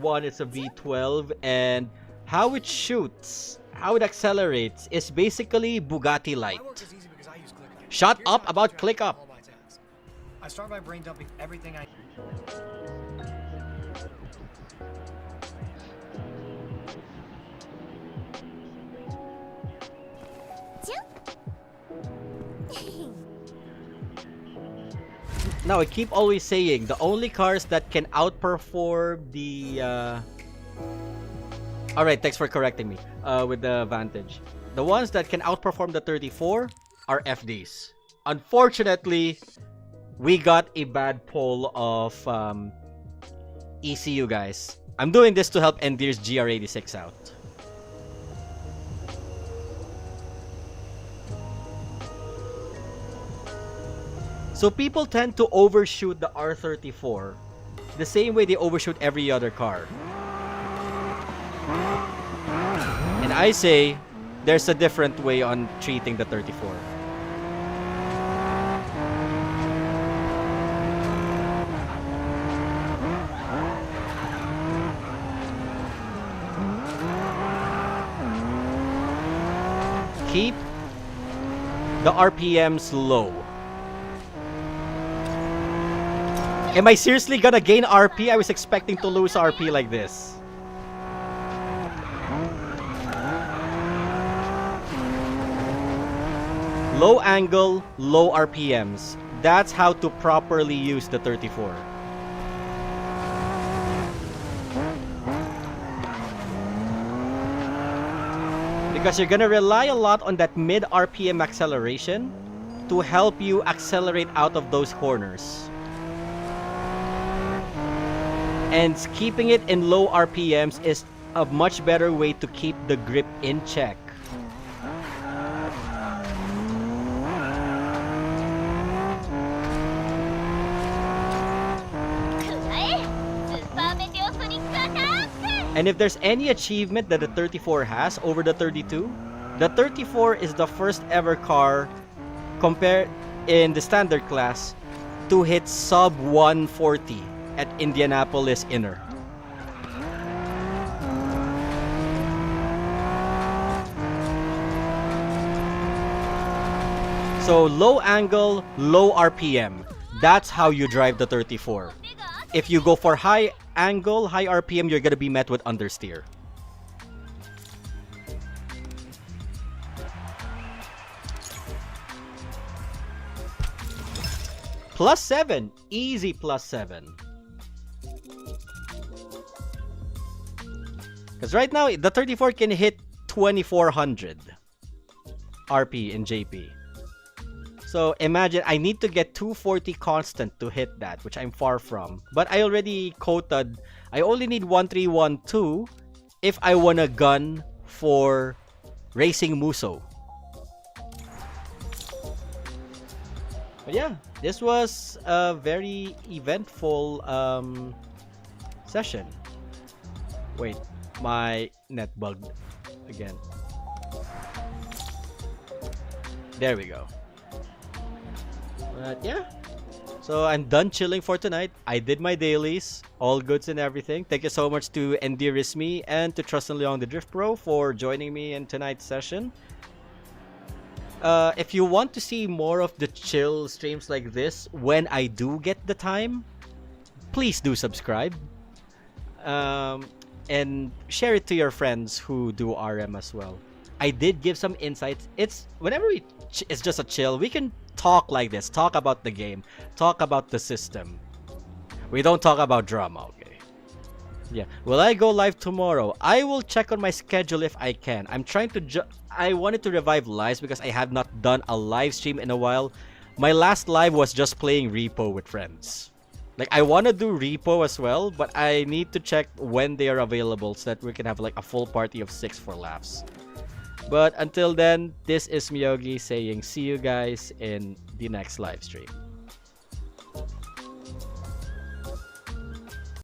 a V12, and how it shoots, how it accelerates is basically Bugatti light. Shut up about click up. I start by brain dumping everything I Now, I keep always saying the only cars that can outperform the Alright, thanks for correcting me with the Vantage. The ones that can outperform the 34 are FDs. Unfortunately, we got a bad pull of ECU guys. I'm doing this to help Endear's GR86 out. So people tend to overshoot the R34 the same way they overshoot every other car. And I say there's a different way on treating the 34. Keep the RPMs low. Am I seriously gonna gain RP? I was expecting to lose RP like this. Low angle, low RPMs. That's how to properly use the 34. Because you're gonna rely a lot on that mid RPM acceleration to help you accelerate out of those corners. And keeping it in low RPMs is a much better way to keep the grip in check. And if there's any achievement that the 34 has over the 32, the 34 is the first ever car compared in the standard class to hit sub 140 at Indianapolis Inner. So low angle, low RPM. That's how you drive the 34. If you go for high angle, high RPM, you're gonna be met with understeer. +7, easy +7. Because right now, the 34 can hit 2400 RP in JP. So imagine, I need to get 240 constant to hit that, which I'm far from. But I already quoted, I only need 1312 if I want a gun for racing Muso. But yeah, this was a very eventful session. Wait, my net bugged again. There we go. But yeah, so I'm done chilling for tonight. I did my dailies, all goods and everything. Thank you so much to Endearisme and to Trust and Leong the Drift Pro for joining me in tonight's session. If you want to see more of the chill streams like this when I do get the time, please do subscribe. And share it to your friends who do RM as well. I did give some insights. It's whenever it's just a chill, we can talk like this, talk about the game, talk about the system. We don't talk about drama, okay? Yeah. Will I go live tomorrow? I will check on my schedule if I can. I'm trying to I wanted to revive lives because I have not done a live stream in a while. My last live was just playing Repo with friends. Like, I want to do Repo as well, but I need to check when they are available so that we can have like a full party of 6 for laughs. But until then, this is Miyogi saying see you guys in the next live stream.